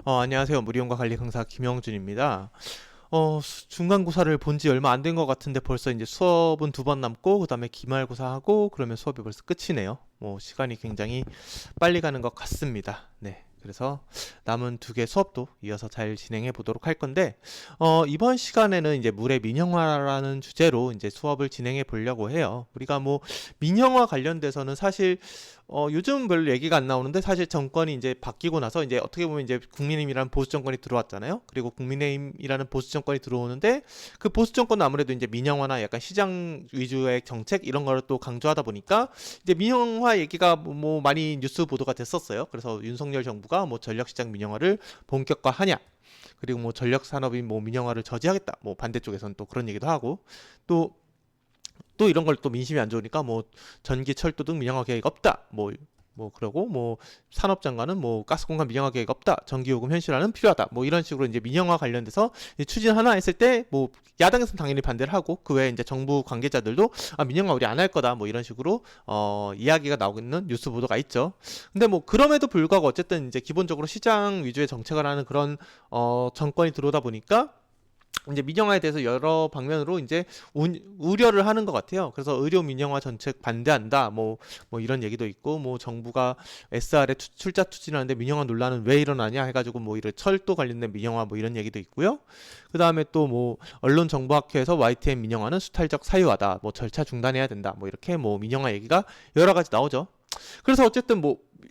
안녕하세요. 무리용가 관리 강사 김영준입니다. 중간고사를 본지 얼마 안 된 것 같은데 벌써 이제 수업은 두 번 남고 그다음에 기말고사하고 그러면 수업이 벌써 끝이네요. 시간이 굉장히 빨리 가는 것 같습니다. 네. 그래서 남은 두 개 수업도 이어서 잘 진행해 보도록 할 건데, 이번 시간에는 이제 물의 민영화라는 주제로 이제 수업을 진행해 보려고 해요. 우리가 민영화 관련돼서는 사실 요즘 별로 얘기가 안 나오는데, 사실 정권이 이제 바뀌고 나서 이제 어떻게 보면 이제 국민의힘이라는 보수 정권이 들어왔잖아요. 그리고 국민의힘이라는 보수 정권이 들어오는데, 그 보수 정권은 아무래도 이제 민영화나 약간 시장 위주의 정책 이런 걸 또 강조하다 보니까 이제 민영화 얘기가 많이 뉴스 보도가 됐었어요. 그래서 윤석열 정부가 전력시장 민영화를 본격화하냐, 그리고 전력 산업인 민영화를 저지하겠다, 반대쪽에서는 또 그런 얘기도 하고, 또 이런 걸 또 민심이 안 좋으니까 전기 철도 등 민영화 계획 없다, 그러고 산업장관은 가스공간 민영화 계획 없다, 전기요금 현실화는 필요하다, 이런 식으로 이제 민영화 관련돼서 이제 추진 하나 했을 때 야당에서는 당연히 반대를 하고, 그 외에 이제 정부 관계자들도 민영화 우리 안 할 거다, 이런 식으로 이야기가 나오고 있는 뉴스 보도가 있죠. 근데 그럼에도 불구하고 어쨌든 이제 기본적으로 시장 위주의 정책을 하는 그런 정권이 들어오다 보니까 이제 민영화에 대해서 여러 방면으로 이제 우려를 하는 것 같아요. 그래서 의료 민영화 정책 반대한다, 이런 얘기도 있고, 정부가 SR에 출자 추진하는데 민영화 논란은 왜 일어나냐 해가지고 이런 철도 관련된 민영화 이런 얘기도 있고요. 그 다음에 또 언론정보학회에서 YTN 민영화는 수탈적 사유하다, 절차 중단해야 된다, 이렇게 민영화 얘기가 여러 가지 나오죠. 그래서 어쨌든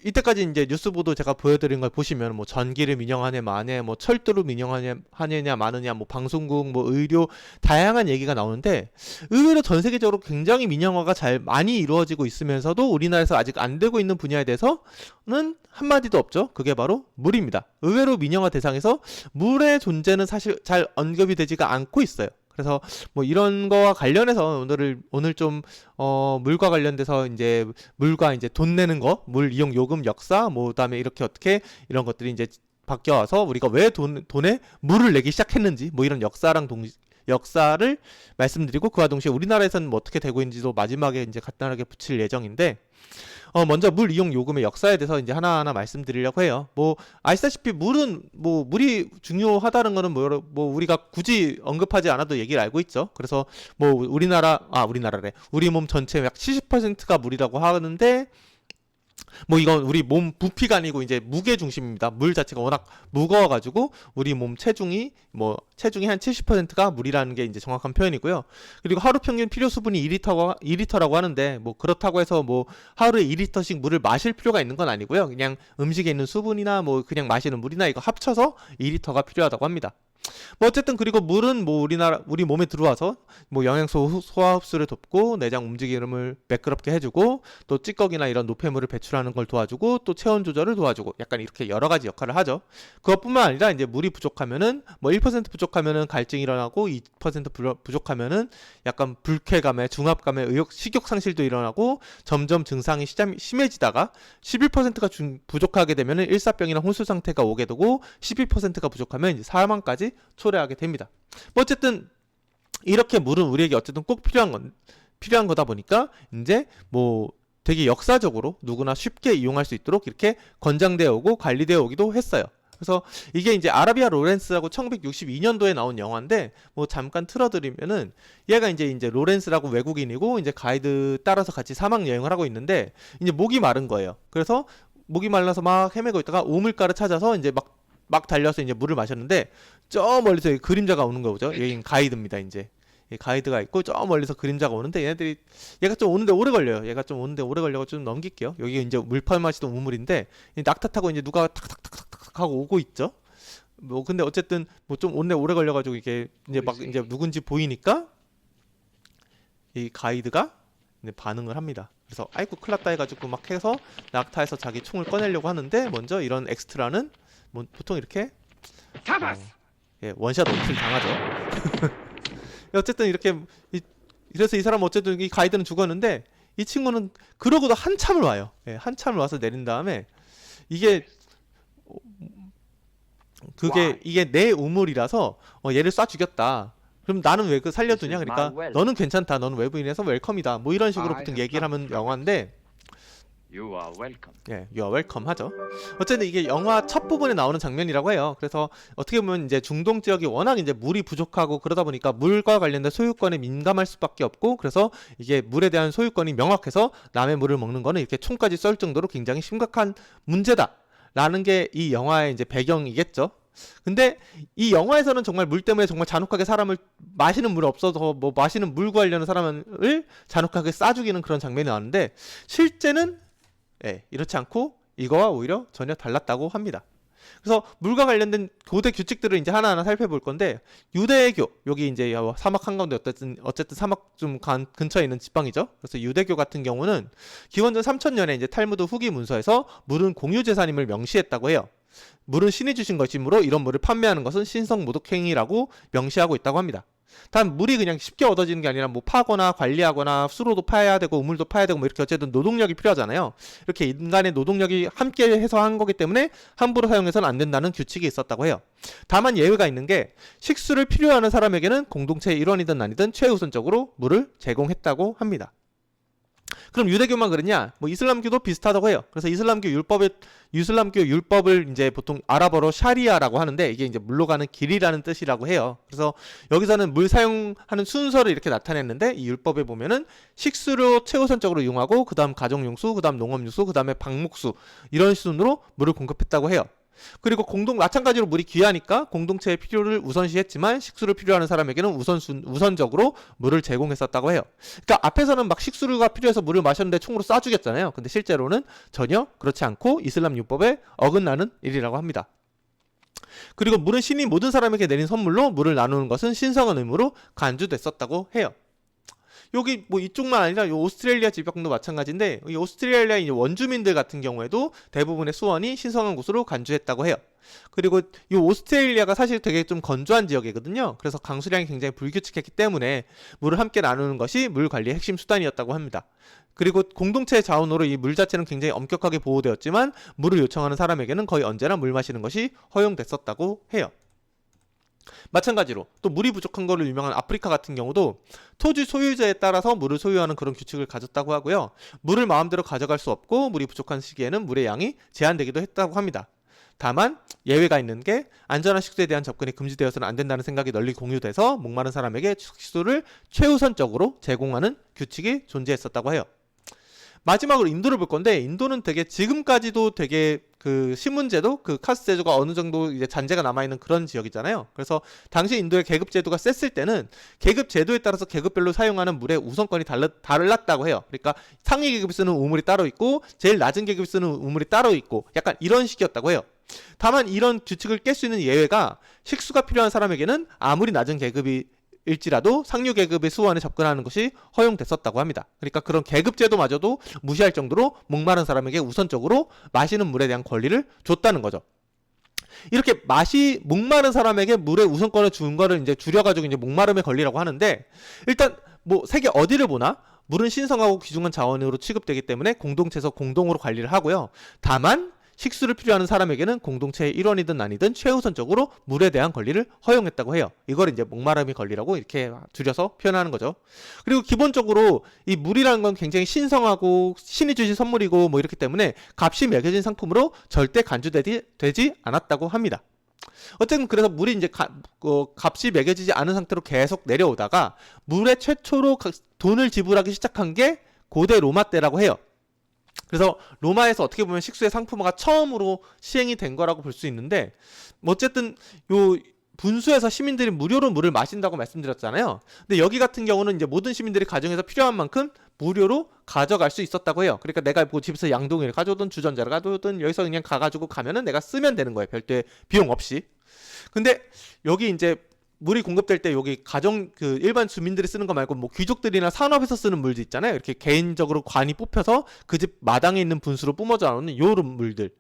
이때까지 이제 뉴스 보도 제가 보여드린 걸 보시면 전기를 민영화냐 마냐, 철도를 민영화하느냐 마느냐, 방송국, 의료, 다양한 얘기가 나오는데, 의외로 전 세계적으로 굉장히 민영화가 잘 많이 이루어지고 있으면서도 우리나라에서 아직 안 되고 있는 분야에 대해서는 한마디도 없죠. 그게 바로 물입니다. 의외로 민영화 대상에서 물의 존재는 사실 잘 언급이 되지가 않고 있어요. 그래서 이런 거와 관련해서 오늘 좀 물과 관련돼서 이제 물과 이제 돈 내는 거, 물 이용 요금 역사, 그다음에 이렇게 어떻게 이런 것들이 이제 바뀌어와서 우리가 왜 돈에 물을 내기 시작했는지, 이런 역사를 말씀드리고, 그와 동시에 우리나라에서는 어떻게 되고 있는지도 마지막에 이제 간단하게 붙일 예정인데, 먼저 물 이용 요금의 역사에 대해서 이제 하나하나 말씀드리려고 해요. 아시다시피 물이 중요하다는 거는 우리가 굳이 언급하지 않아도 얘기를 알고 있죠. 그래서 우리나라래. 우리 몸 전체 약 70%가 물이라고 하는데, 이건 우리 몸 부피가 아니고 이제 무게 중심입니다. 물 자체가 워낙 무거워가지고 우리 몸 체중이 한 70%가 물이라는 게 이제 정확한 표현이고요. 그리고 하루 평균 필요 수분이 2리터라고 하는데, 그렇다고 해서 하루에 2리터씩 물을 마실 필요가 있는 건 아니고요. 그냥 음식에 있는 수분이나 그냥 마시는 물이나 이거 합쳐서 2리터가 필요하다고 합니다. 어쨌든 그리고 물은 우리 몸에 들어와서 영양소 소화 흡수를 돕고, 내장 움직임을 매끄럽게 해주고, 또 찌꺼기나 이런 노폐물을 배출하는 걸 도와주고, 또 체온 조절을 도와주고, 약간 이렇게 여러 가지 역할을 하죠. 그것뿐만 아니라 이제 물이 부족하면은 1% 부족하면은 갈증이 일어나고, 2% 부족하면은 약간 불쾌감에, 중압감에, 식욕 상실도 일어나고, 점점 증상이 심해지다가 11%가 부족하게 되면은 일사병이나 혼수 상태가 오게 되고, 12%가 부족하면 이제 사망까지 초래하게 됩니다. 어쨌든 이렇게 물은 우리에게 어쨌든 꼭 필요한 거다 보니까 이제 되게 역사적으로 누구나 쉽게 이용할 수 있도록 이렇게 권장되어 오고 관리되어 오기도 했어요. 그래서 이게 이제 아라비아 로렌스라고 1962년도에 나온 영화인데, 잠깐 틀어드리면은, 얘가 이제 로렌스라고 외국인이고 이제 가이드 따라서 같이 사막 여행을 하고 있는데, 이제 목이 마른 거예요. 그래서 목이 말라서 막 헤매고 있다가 우물가를 찾아서 이제 막 달려서 이제 물을 마셨는데, 저 멀리서 그림자가 오는 거죠. 여긴 가이드입니다. 이제 가이드가 있고 저 멀리서 그림자가 오는데, 얘가 좀 오는데 오래 걸려요. 걸려고 좀 넘길게요. 여기 이제 물팔 마시던 우물인데, 낙타 타고 이제 누가 탁탁탁탁탁 하고 오고 있죠. 근데 어쨌든 좀 오래 걸려가지고 이게 이제 누군지 보이니까 이 가이드가 이제 반응을 합니다. 그래서 아이고 큰일 났다 해가지고 막 해서 낙타에서 자기 총을 꺼내려고 하는데, 먼저 이런 엑스트라는 보통 이렇게 원샷 원킬 당하죠. 어쨌든 이렇게 그래서 이 사람은 어쨌든 이 가이드는 죽었는데, 이 친구는 그러고도 한참을 와요. 한참을 와서 내린 다음에, 이게 이게 내 우물이라서 얘를 쏴 죽였다. 그럼 나는 왜 살려두냐? 그러니까 너는 괜찮다. 너는 외부인에서 웰컴이다. 이런 식으로 보통 얘기를 하면 영화인데, You are welcome. 예, You are welcome 하죠. 어쨌든 이게 영화 첫 부분에 나오는 장면이라고 해요. 그래서 어떻게 보면 이제 중동 지역이 워낙 이제 물이 부족하고 그러다 보니까 물과 관련된 소유권에 민감할 수밖에 없고, 그래서 이게 물에 대한 소유권이 명확해서 남의 물을 먹는 거는 이렇게 총까지 쏠 정도로 굉장히 심각한 문제다라는 게 이 영화의 이제 배경이겠죠. 근데 이 영화에서는 정말 물 때문에 정말 잔혹하게 사람을, 마시는 물이 없어서 뭐 마시는 물 구하려는 사람을 잔혹하게 쏴 죽이는 그런 장면이 나왔는데, 실제는 이렇지 않고 이거와 오히려 전혀 달랐다고 합니다. 그래서 물과 관련된 고대 규칙들을 이제 하나하나 살펴볼 건데, 유대교, 여기 이제 사막 한가운데 어쨌든 사막 좀 근처에 있는 지방이죠. 그래서 유대교 같은 경우는 기원전 3000년에 이제 탈무드 후기 문서에서 물은 공유 재산임을 명시했다고 해요. 물은 신이 주신 것이므로 이런 물을 판매하는 것은 신성 모독행위라고 명시하고 있다고 합니다. 단 물이 그냥 쉽게 얻어지는 게 아니라 뭐 파거나 관리하거나 수로도 파야 되고 우물도 파야 되고 뭐 이렇게 어쨌든 노동력이 필요하잖아요. 이렇게 인간의 노동력이 함께 해서 한 거기 때문에 함부로 사용해서는 안 된다는 규칙이 있었다고 해요. 다만 예외가 있는 게, 식수를 필요로 하는 사람에게는 공동체의 일원이든 아니든 최우선적으로 물을 제공했다고 합니다. 그럼 유대교만 그러냐? 뭐 이슬람교도 비슷하다고 해요. 그래서 이슬람교 율법을 이제 보통 아랍어로 샤리아라고 하는데, 이게 이제 물로 가는 길이라는 뜻이라고 해요. 그래서 여기서는 물 사용하는 순서를 이렇게 나타냈는데, 이 율법에 보면은 식수로 최우선적으로 이용하고, 그 다음 가정용수, 그 다음 농업용수, 그 다음에 방목수, 이런 순으로 물을 공급했다고 해요. 그리고 마찬가지로 물이 귀하니까 공동체의 필요를 우선시했지만 식수를 필요하는 사람에게는 우선적으로 물을 제공했었다고 해요. 그러니까 앞에서는 막 식수가 필요해서 물을 마셨는데 총으로 쏴 죽였잖아요. 근데 실제로는 전혀 그렇지 않고 이슬람 율법에 어긋나는 일이라고 합니다. 그리고 물은 신이 모든 사람에게 내린 선물로 물을 나누는 것은 신성한 의무로 간주됐었다고 해요. 여기 뭐 이쪽만 아니라 이 오스트레일리아 지방도 마찬가지인데, 이 오스트레일리아 이제 원주민들 같은 경우에도 대부분의 수원이 신성한 곳으로 간주했다고 해요. 그리고 이 오스트레일리아가 사실 되게 좀 건조한 지역이거든요. 그래서 강수량이 굉장히 불규칙했기 때문에 물을 함께 나누는 것이 물 관리의 핵심 수단이었다고 합니다. 그리고 공동체의 자원으로 이 물 자체는 굉장히 엄격하게 보호되었지만 물을 요청하는 사람에게는 거의 언제나 물 마시는 것이 허용됐었다고 해요. 마찬가지로 또 물이 부족한 걸로 유명한 아프리카 같은 경우도 토지 소유자에 따라서 물을 소유하는 그런 규칙을 가졌다고 하고요. 물을 마음대로 가져갈 수 없고, 물이 부족한 시기에는 물의 양이 제한되기도 했다고 합니다. 다만 예외가 있는 게, 안전한 식수에 대한 접근이 금지되어서는 안 된다는 생각이 널리 공유돼서 목마른 사람에게 식수를 최우선적으로 제공하는 규칙이 존재했었다고 해요. 마지막으로 인도를 볼 건데, 인도는 되게 지금까지도 되게 그 신문제도, 그 카스트 제도가 어느 정도 이제 잔재가 남아있는 그런 지역이잖아요. 그래서 당시 인도의 계급 제도가 셌을 때는 계급 제도에 따라서 계급별로 사용하는 물의 우선권이 달랐다고 해요. 그러니까 상위 계급이 쓰는 우물이 따로 있고 제일 낮은 계급이 쓰는 우물이 따로 있고 약간 이런 식이었다고 해요. 다만 이런 규칙을 깰 수 있는 예외가, 식수가 필요한 사람에게는 아무리 낮은 계급이 일지라도 상류 계급의 수원에 접근하는 것이 허용됐었다고 합니다. 그러니까 그런 계급 제도마저도 무시할 정도로 목마른 사람에게 우선적으로 마시는 물에 대한 권리를 줬다는 거죠. 이렇게 목마른 사람에게 물의 우선권을 준 거를 이제 줄여가지고 이제 목마름의 권리라고 하는데, 일단 뭐 세계 어디를 보나 물은 신성하고 귀중한 자원으로 취급되기 때문에 공동체에서 공동으로 관리를 하고요. 다만 식수를 필요하는 사람에게는 공동체의 일원이든 아니든 최우선적으로 물에 대한 권리를 허용했다고 해요. 이걸 이제 목마름의 권리라고 이렇게 줄여서 표현하는 거죠. 그리고 기본적으로 이 물이라는 건 굉장히 신성하고 신이 주신 선물이고 뭐 이렇기 때문에 값이 매겨진 상품으로 절대 간주되지 않았다고 합니다. 어쨌든 그래서 물이 이제 값이 매겨지지 않은 상태로 계속 내려오다가 물에 최초로 돈을 지불하기 시작한 게 고대 로마 때라고 해요. 그래서 로마에서 어떻게 보면 식수의 상품화가 처음으로 시행이 된 거라고 볼 수 있는데, 어쨌든 요 분수에서 시민들이 무료로 물을 마신다고 말씀드렸잖아요. 근데 여기 같은 경우는 이제 모든 시민들이 가정에서 필요한 만큼 무료로 가져갈 수 있었다고 해요. 그러니까 내가 뭐 집에서 양동이를 가져오든 주전자를 가져오든 여기서 그냥 가가지고 가면은 내가 쓰면 되는 거예요. 별도의 비용 없이. 근데 여기 이제 물이 공급될 때 여기 일반 주민들이 쓰는 거 말고 뭐 귀족들이나 산업에서 쓰는 물도 있잖아요. 이렇게 개인적으로 관이 뽑혀서 그 집 마당에 있는 분수로 뿜어져 나오는 요런 물들.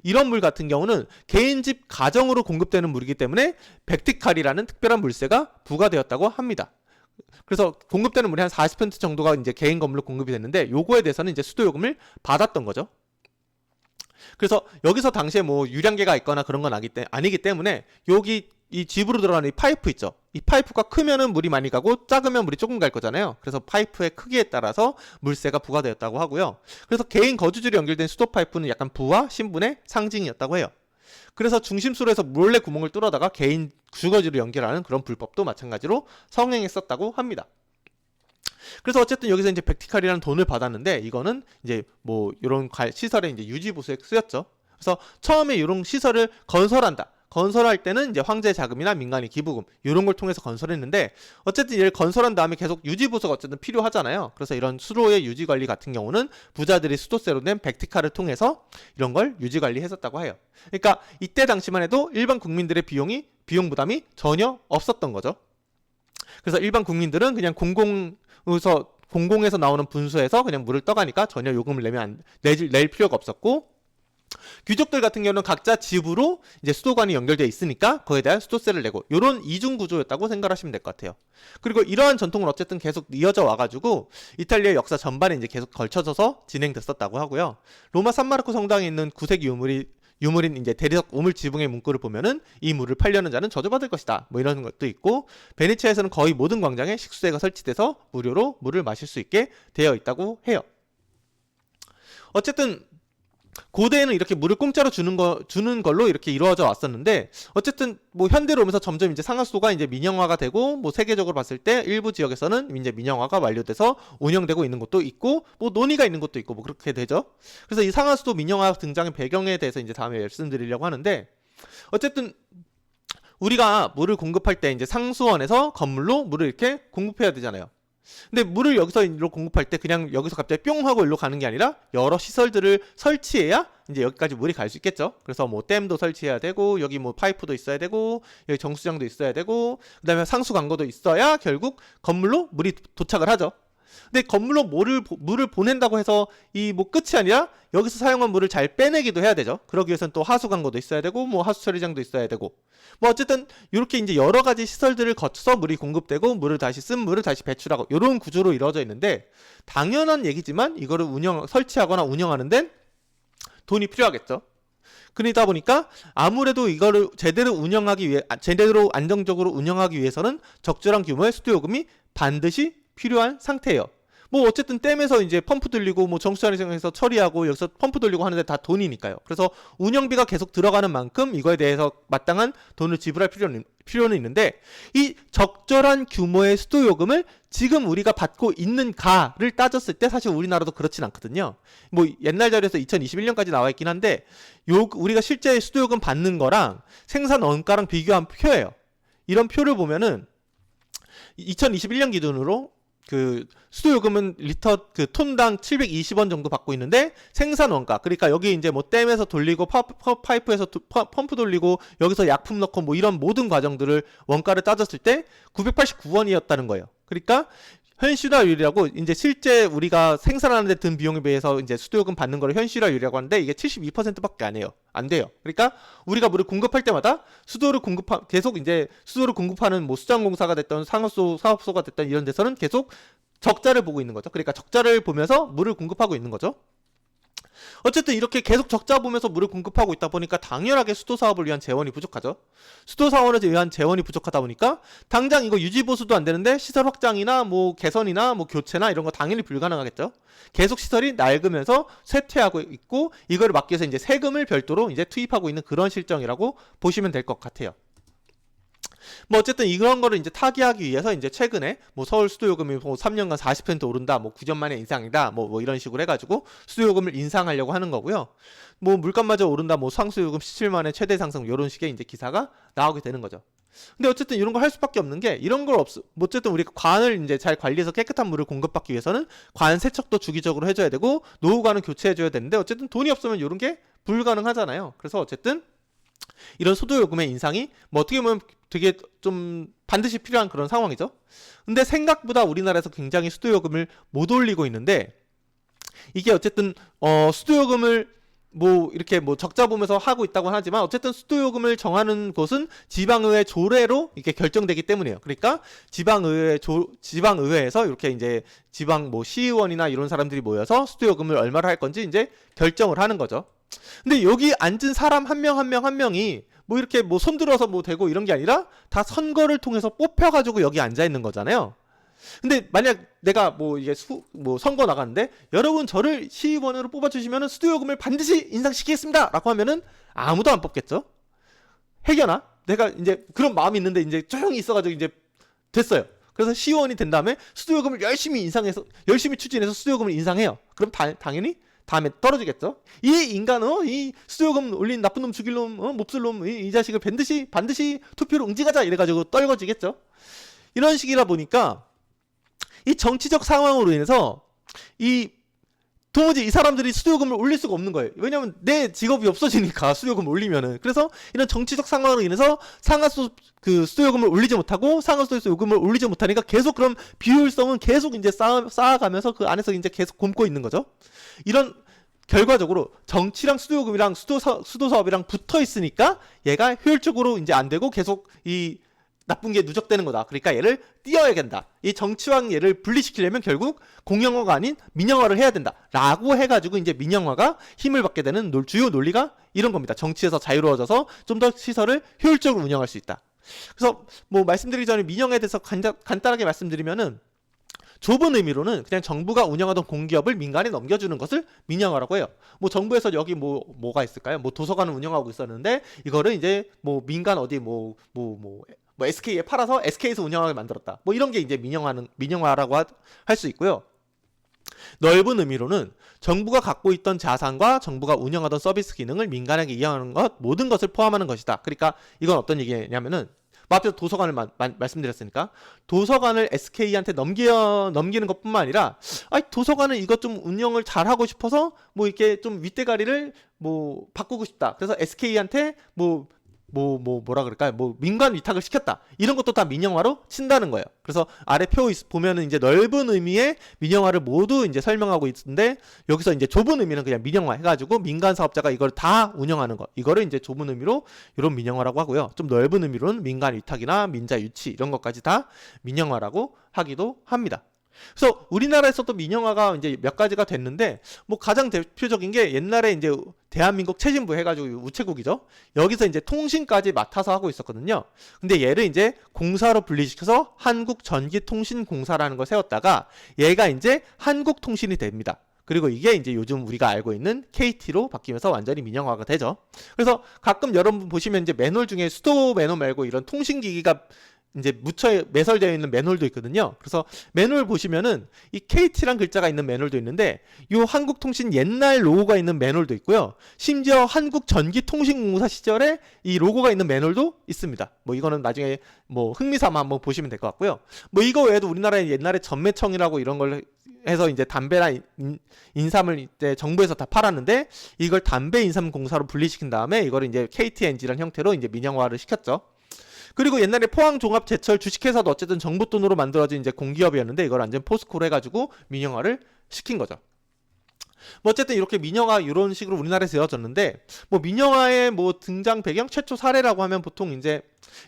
이런 물 같은 경우는 개인 집 가정으로 공급되는 물이기 때문에 백티칼이라는 특별한 물세가 부과되었다고 합니다. 그래서 공급되는 물의 한 40% 정도가 이제 개인 건물로 공급이 됐는데, 요거에 대해서는 이제 수도 요금을 받았던 거죠. 그래서 여기서 당시에 뭐 유량계가 있거나 그런 건 아니기 때문에 여기 이 집으로 들어가는 이 파이프 있죠. 이 파이프가 크면은 물이 많이 가고 작으면 물이 조금 갈 거잖아요. 그래서 파이프의 크기에 따라서 물세가 부과되었다고 하고요. 그래서 개인 거주지로 연결된 수도 파이프는 약간 부와 신분의 상징이었다고 해요. 그래서 중심수로 해서 몰래 구멍을 뚫어다가 개인 주거지로 연결하는 그런 불법도 마찬가지로 성행했었다고 합니다. 그래서 어쨌든 여기서 이제 백티칼이라는 돈을 받았는데 이거는 이제 뭐 이런 시설의 이제 유지 보수에 쓰였죠. 그래서 처음에 이런 시설을 건설할 때는 이제 황제 자금이나 민간인 기부금 이런 걸 통해서 건설했는데 어쨌든 얘를 건설한 다음에 계속 유지 보수가 어쨌든 필요하잖아요. 그래서 이런 수도의 유지 관리 같은 경우는 부자들이 수도세로 낸 백티칼을 통해서 이런 걸 유지 관리했었다고 해요. 그러니까 이때 당시만 해도 일반 국민들의 비용 부담이 전혀 없었던 거죠. 그래서 일반 국민들은 그냥 공공에서 나오는 분수에서 그냥 물을 떠가니까 전혀 요금을 낼 필요가 없었고, 귀족들 같은 경우는 각자 집으로 이제 수도관이 연결되어 있으니까 그에 대한 수도세를 내고 이런 이중 구조였다고 생각하시면 될 것 같아요. 그리고 이러한 전통은 어쨌든 계속 이어져 와가지고 이탈리아의 역사 전반에 이제 계속 걸쳐져서 진행됐었다고 하고요. 로마 산마르코 성당에 있는 구색 유물인 이제 대리석 우물 지붕의 문구를 보면은 이 물을 팔려는 자는 저주받을 것이다. 뭐 이런 것도 있고, 베네치아에서는 거의 모든 광장에 식수대가 설치돼서 무료로 물을 마실 수 있게 되어 있다고 해요. 어쨌든 고대에는 이렇게 물을 공짜로 주는 걸로 이렇게 이루어져 왔었는데, 어쨌든 뭐 현대로 오면서 점점 이제 상하수도가 이제 민영화가 되고, 뭐 세계적으로 봤을 때 일부 지역에서는 이제 민영화가 완료돼서 운영되고 있는 곳도 있고, 뭐 논의가 있는 곳도 있고, 뭐 그렇게 되죠. 그래서 이 상하수도 민영화 등장의 배경에 대해서 이제 다음에 말씀드리려고 하는데, 어쨌든 우리가 물을 공급할 때 이제 상수원에서 건물로 물을 이렇게 공급해야 되잖아요. 근데 물을 여기서 일로 공급할 때 그냥 여기서 갑자기 뿅 하고 일로 가는 게 아니라 여러 시설들을 설치해야 이제 여기까지 물이 갈 수 있겠죠. 그래서 뭐 댐도 설치해야 되고, 여기 뭐 파이프도 있어야 되고, 여기 정수장도 있어야 되고, 그 다음에 상수 관고도 있어야 결국 건물로 물이 도착을 하죠. 근데 건물로 물을 보낸다고 해서 이 뭐 끝이 아니라 여기서 사용한 물을 잘 빼내기도 해야 되죠. 그러기 위해서는 또 하수 관고도 있어야 되고, 뭐 하수 처리장도 있어야 되고, 뭐 어쨌든 이렇게 이제 여러 가지 시설들을 거쳐서 물이 공급되고, 물을 다시 물을 다시 배출하고, 이런 구조로 이루어져 있는데, 당연한 얘기지만 이거를 설치하거나 운영하는 데는 돈이 필요하겠죠. 그러다 보니까 아무래도 이거를 제대로 안정적으로 운영하기 위해서는 적절한 규모의 수도요금이 반드시 필요한 상태예요. 뭐 어쨌든 댐에서 이제 펌프 돌리고, 뭐 정수처리장에서 처리하고, 여기서 펌프 돌리고 하는데 다 돈이니까요. 그래서 운영비가 계속 들어가는 만큼 이거에 대해서 마땅한 돈을 지불할 필요는 있는데, 이 적절한 규모의 수도요금을 지금 우리가 받고 있는가를 따졌을 때 사실 우리나라도 그렇진 않거든요. 뭐 옛날 자료에서 2021년까지 나와 있긴 한데, 우리가 실제 수도요금 받는 거랑 생산 원가랑 비교한 표예요. 이런 표를 보면은 2021년 기준으로 그 수도요금은 리터 그 톤당 720원 정도 받고 있는데, 생산 원가, 그러니까 여기 이제 뭐 댐에서 돌리고 파이프에서 펌프 돌리고 여기서 약품 넣고 뭐 이런 모든 과정들을 원가를 따졌을 때 989원이었다는 거예요. 그러니까 현실화율이라고, 이제 실제 우리가 생산하는 데 든 비용에 비해서 이제 수도요금 받는 거를 현실화율이라고 하는데, 이게 72%밖에 안 돼요. 그러니까 우리가 물을 공급할 때마다 계속 이제 수도를 공급하는 뭐 수장공사가 됐던 사업소가 됐던 이런 데서는 계속 적자를 보고 있는 거죠. 그러니까 적자를 보면서 물을 공급하고 있는 거죠. 어쨌든 이렇게 계속 적자 보면서 물을 공급하고 있다 보니까 당연하게 수도 사업을 위한 재원이 부족하죠. 수도 사업을 위한 재원이 부족하다 보니까 당장 이거 유지 보수도 안 되는데 시설 확장이나 뭐 개선이나 뭐 교체나 이런 거 당연히 불가능하겠죠. 계속 시설이 낡으면서 쇠퇴하고 있고, 이걸 막기 위해서 이제 세금을 별도로 이제 투입하고 있는 그런 실정이라고 보시면 될 것 같아요. 뭐 어쨌든 이런 거를 이제 타개하기 위해서 이제 최근에 뭐 서울 수도요금이 뭐 3년간 40% 오른다, 뭐 9년 만에 인상이다, 뭐 이런 식으로 해가지고 수도요금을 인상하려고 하는 거고요. 뭐 물가마저 오른다, 뭐 상수요금 17만 원의 최대 상승, 이런 식의 이제 기사가 나오게 되는 거죠. 근데 어쨌든 이런 걸 할 수밖에 없는 게, 이런 걸 뭐 어쨌든 우리가 관을 이제 잘 관리해서 깨끗한 물을 공급받기 위해서는 관 세척도 주기적으로 해줘야 되고, 노후관은 교체해줘야 되는데, 어쨌든 돈이 없으면 이런 게 불가능하잖아요. 그래서 어쨌든 이런 수도요금의 인상이 뭐 어떻게 보면 되게 좀 반드시 필요한 그런 상황이죠. 근데 생각보다 우리나라에서 굉장히 수도요금을 못 올리고 있는데, 이게 어쨌든 수도요금을 뭐 이렇게 뭐 적자 보면서 하고 있다고 하지만, 어쨌든 수도요금을 정하는 곳은 지방의회 조례로 이렇게 결정되기 때문이에요. 그러니까 지방의회에서 이렇게 이제 지방 뭐 시의원이나 이런 사람들이 모여서 수도요금을 얼마로 할 건지 이제 결정을 하는 거죠. 근데 여기 앉은 사람 한 명이 뭐 이렇게 뭐 손들어서 뭐 되고 이런 게 아니라 다 선거를 통해서 뽑혀가지고 여기 앉아 있는 거잖아요. 근데 만약 내가 뭐 이게 뭐 선거 나갔는데 여러분 저를 시의원으로 뽑아주시면은 수도요금을 반드시 인상시키겠습니다라고 하면은 아무도 안 뽑겠죠. 해결나 내가 이제 그런 마음이 있는데 이제 조용히 있어가지고 이제 됐어요. 그래서 시의원이 된 다음에 수도요금을 열심히 추진해서 수도요금을 인상해요. 그럼 당연히 다음에 떨어지겠죠. 이 인간은 이 수도요금 올린 나쁜 놈 죽일 놈 몹쓸 놈 이 자식을 반드시 투표로 응징하자 이래가지고 떨궈지겠죠. 이런 식이라 보니까 이 정치적 상황으로 인해서 도무지 이 사람들이 수도요금을 올릴 수가 없는 거예요. 왜냐면 내 직업이 없어지니까 수도요금을 올리면은. 그래서 이런 정치적 상황으로 인해서 수도요금을 올리지 못하고 상하수도에서 요금을 올리지 못하니까 계속 그런 비효율성은 계속 이제 쌓아가면서 그 안에서 이제 계속 곪고 있는 거죠. 이런 결과적으로 정치랑 수도요금이랑 수도 사업이랑 붙어 있으니까 얘가 효율적으로 이제 안 되고 계속 이 나쁜 게 누적되는 거다. 그러니까 얘를 띄어야 된다. 이 정치랑 얘를 분리시키려면 결국 공영화가 아닌 민영화를 해야 된다. 라고 해가지고 이제 민영화가 힘을 받게 되는 주요 논리가 이런 겁니다. 정치에서 자유로워져서 좀 더 시설을 효율적으로 운영할 수 있다. 그래서 뭐 말씀드리기 전에 민영화에 대해서 간단하게 말씀드리면은 좁은 의미로는 그냥 정부가 운영하던 공기업을 민간에 넘겨주는 것을 민영화라고 해요. 뭐 정부에서 여기 뭐가 있을까요? 뭐 도서관을 운영하고 있었는데 이거를 이제 뭐 민간 어디 뭐 SK에 팔아서 SK에서 운영하게 만들었다. 뭐 이런 게 이제 민영화라고 할 수 있고요. 넓은 의미로는 정부가 갖고 있던 자산과 정부가 운영하던 서비스 기능을 민간에게 이양하는 것 모든 것을 포함하는 것이다. 그러니까 이건 어떤 얘기냐면은 앞에서 도서관을 말씀드렸으니까 도서관을 SK한테 넘기는 것뿐만 아니라 도서관은 이것 좀 운영을 잘 하고 싶어서 뭐 이렇게 좀 윗대가리를 뭐 바꾸고 싶다. 그래서 SK한테 뭐라 그럴까요? 뭐 민간 위탁을 시켰다. 이런 것도 다 민영화로 친다는 거예요. 그래서 아래 표 보면은 이제 넓은 의미의 민영화를 모두 이제 설명하고 있는데 여기서 이제 좁은 의미는 그냥 민영화 해가지고 민간 사업자가 이걸 다 운영하는 거. 이거를 이제 좁은 의미로 이런 민영화라고 하고요. 좀 넓은 의미로는 민간 위탁이나 민자 유치 이런 것까지 다 민영화라고 하기도 합니다. 그래서 우리나라에서도 민영화가 이제 몇 가지가 됐는데 뭐 가장 대표적인 게 옛날에 이제 대한민국 최신부 해가지고 우체국이죠. 여기서 이제 통신까지 맡아서 하고 있었거든요. 근데 얘를 이제 공사로 분리시켜서 한국전기통신공사라는 걸 세웠다가 얘가 이제 한국통신이 됩니다. 그리고 이게 이제 요즘 우리가 알고 있는 KT로 바뀌면서 완전히 민영화가 되죠. 그래서 가끔 여러분 보시면 이제 매놀 중에 수도 매놀 말고 이런 통신기기가 이제 매설되어 있는 매놀도 있거든요. 그래서 매놀 보시면은 이 KT란 글자가 있는 매놀도 있는데 이 한국통신 옛날 로고가 있는 매놀도 있고요. 심지어 한국전기통신공사 시절에 이 로고가 있는 매놀도 있습니다. 뭐 이거는 나중에 뭐 흥미삼아 한번 보시면 될 것 같고요. 뭐 이거 외에도 우리나라에 옛날에 전매청이라고 이런 걸 해서 이제 담배나 인삼을 이때 정부에서 다 팔았는데 이걸 담배 인삼 공사로 분리시킨 다음에 이거를 이제 KTNG라는 형태로 이제 민영화를 시켰죠. 그리고 옛날에 포항종합제철 주식회사도 어쨌든 정부 돈으로 만들어진 이제 공기업이었는데 이걸 완전 포스코로 해가지고 민영화를 시킨 거죠. 뭐 어쨌든 이렇게 민영화 이런 식으로 우리나라에서 되어졌는데 뭐 민영화의 뭐 등장 배경 최초 사례라고 하면 보통 이제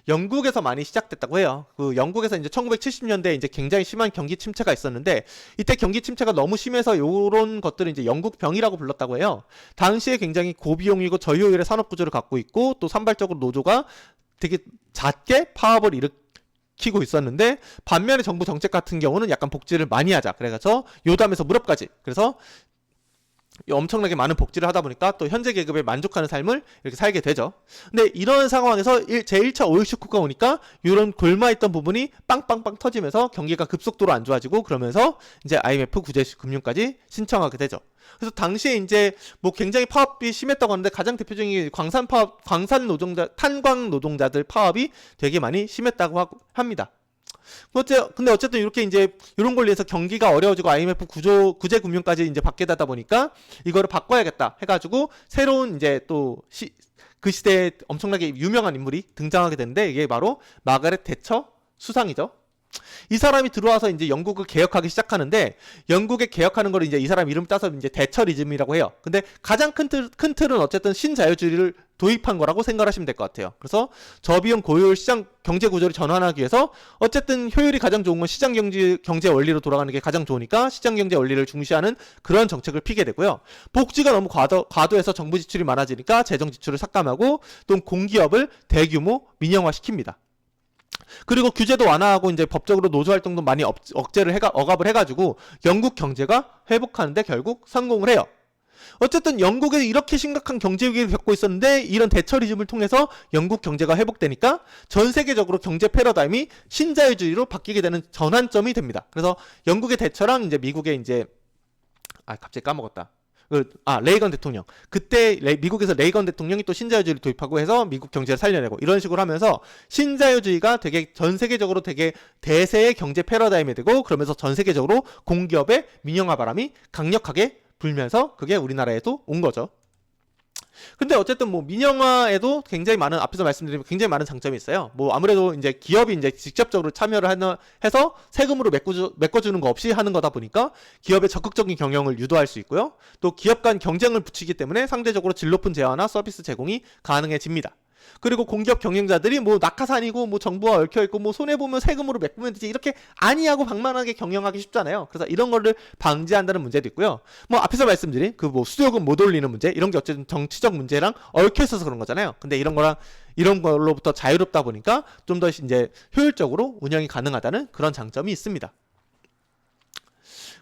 영국에서 많이 시작됐다고 해요. 그 영국에서 이제 1970년대에 이제 굉장히 심한 경기 침체가 있었는데 이때 경기 침체가 너무 심해서 요런 것들을 이제 영국병이라고 불렀다고 해요. 당시에 굉장히 고비용이고 저효율의 산업 구조를 갖고 있고 또 산발적으로 노조가 되게 작게 파업을 일으키고 있었는데 반면에 정부 정책 같은 경우는 약간 복지를 많이 하자. 그래서 요담에서 무렵까지. 그래서 엄청나게 많은 복지를 하다 보니까 또 현재 계급에 만족하는 삶을 이렇게 살게 되죠. 근데 이런 상황에서 제1차 오일 쇼크가 오니까 이런 골마있던 부분이 빵빵빵 터지면서 경기가 급속도로 안 좋아지고 그러면서 이제 IMF 구제 금융까지 신청하게 되죠. 그래서 당시에 이제 뭐 굉장히 파업이 심했다고 하는데 가장 대표적인 게 탄광 노동자들 파업이 되게 많이 심했다고 합니다. 근데 어쨌든 이렇게 이제 이런 걸로 해서 경기가 어려워지고 IMF 구제 금융까지 이제 받게 되다 보니까 이거를 바꿔야겠다 해가지고 새로운 이제 또 그 시대에 엄청나게 유명한 인물이 등장하게 되는데 이게 바로 마가렛 대처 수상이죠. 이 사람이 들어와서 이제 영국을 개혁하기 시작하는데, 영국에 개혁하는 걸 이제 이 사람 이름 따서 이제 대처리즘이라고 해요. 근데 가장 큰 틀은 어쨌든 신자유주의를 도입한 거라고 생각하시면 될 것 같아요. 그래서 저비용 고효율 시장 경제 구조를 전환하기 위해서 어쨌든 효율이 가장 좋은 건 시장 경제 원리로 돌아가는 게 가장 좋으니까 시장 경제 원리를 중시하는 그런 정책을 피게 되고요. 복지가 너무 과도해서 정부 지출이 많아지니까 재정 지출을 삭감하고 또 공기업을 대규모 민영화시킵니다. 그리고 규제도 완화하고 이제 법적으로 노조 활동도 많이 억압을 해가지고 영국 경제가 회복하는데 결국 성공을 해요. 어쨌든 영국에 이렇게 심각한 경제 위기를 겪고 있었는데 이런 대처리즘을 통해서 영국 경제가 회복되니까 전 세계적으로 경제 패러다임이 신자유주의로 바뀌게 되는 전환점이 됩니다. 그래서 영국의 대처랑 이제 미국의 이제 갑자기 까먹었다. 레이건 대통령. 그때 미국에서 레이건 대통령이 또 신자유주의를 도입하고 해서 미국 경제를 살려내고 이런 식으로 하면서 신자유주의가 되게 전 세계적으로 되게 대세의 경제 패러다임이 되고, 그러면서 전 세계적으로 공기업의 민영화 바람이 강력하게 불면서 그게 우리나라에도 온 거죠. 근데 어쨌든 뭐 민영화에도 굉장히 많은, 앞에서 말씀드린 굉장히 많은 장점이 있어요. 뭐 아무래도 이제 기업이 이제 직접적으로 참여를 해서 세금으로 메꿔주는 거 없이 하는 거다 보니까 기업의 적극적인 경영을 유도할 수 있고요. 또 기업 간 경쟁을 붙이기 때문에 상대적으로 질 높은 재화나 서비스 제공이 가능해집니다. 그리고 공기업 경영자들이 뭐 낙하산이고 뭐 정부와 얽혀있고 뭐 손해보면 세금으로 메꾸면 되지 이렇게 안이하고 방만하게 경영하기 쉽잖아요. 그래서 이런 거를 방지한다는 문제도 있고요. 뭐 앞에서 말씀드린 그 뭐 수요금 못 올리는 문제, 이런 게 어쨌든 정치적 문제랑 얽혀있어서 그런 거잖아요. 근데 이런 걸로부터 자유롭다 보니까 좀 더 이제 효율적으로 운영이 가능하다는 그런 장점이 있습니다.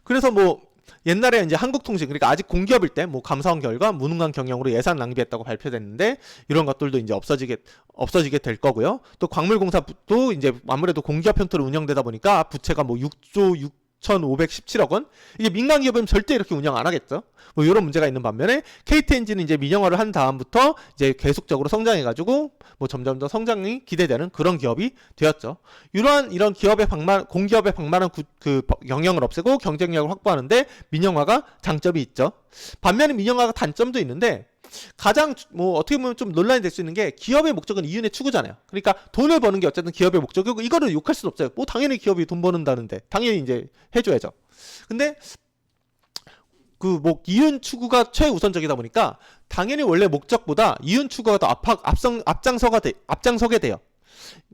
그래서 뭐 옛날에 이제 한국통신, 그러니까 아직 공기업일 때 뭐 감사원 결과 무능한 경영으로 예산 낭비했다고 발표됐는데 이런 것들도 이제 없어지게 될 거고요. 또 광물공사도 이제 아무래도 공기업 형태로 운영되다 보니까 부채가 뭐 6조 6,517억 원? 이게 민간 기업은 절대 이렇게 운영 안 하겠죠. 뭐 이런 문제가 있는 반면에 KT엔진은 이제 민영화를 한 다음부터 이제 계속적으로 성장해가지고 뭐 점점 더 성장이 기대되는 그런 기업이 되었죠. 이런 공기업의 방만한 그 영향을 없애고 경쟁력을 확보하는데 민영화가 장점이 있죠. 반면에 민영화가 단점도 있는데, 가장 뭐 어떻게 보면 좀 논란이 될 수 있는 게 기업의 목적은 이윤의 추구잖아요. 그러니까 돈을 버는 게 어쨌든 기업의 목적이고 이거를 욕할 수는 없어요. 뭐 당연히 기업이 돈 버는다는데 당연히 이제 해줘야죠. 근데 그 뭐 이윤 추구가 최우선적이다 보니까 당연히 원래 목적보다 이윤 추구가 더 앞장서게 돼요.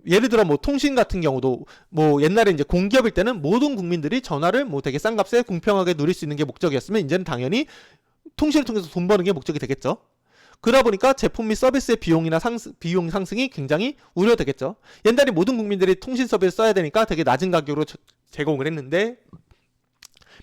예를 들어 뭐 통신 같은 경우도 뭐 옛날에 이제 공기업일 때는 모든 국민들이 전화를 뭐 되게 싼 값에 공평하게 누릴 수 있는 게 목적이었으면 이제는 당연히 통신을 통해서 돈 버는 게 목적이 되겠죠. 그러다 보니까 제품 및 서비스의 비용 상승이 굉장히 우려되겠죠. 옛날에 모든 국민들이 통신 서비스 써야 되니까 되게 낮은 가격으로 제공을 했는데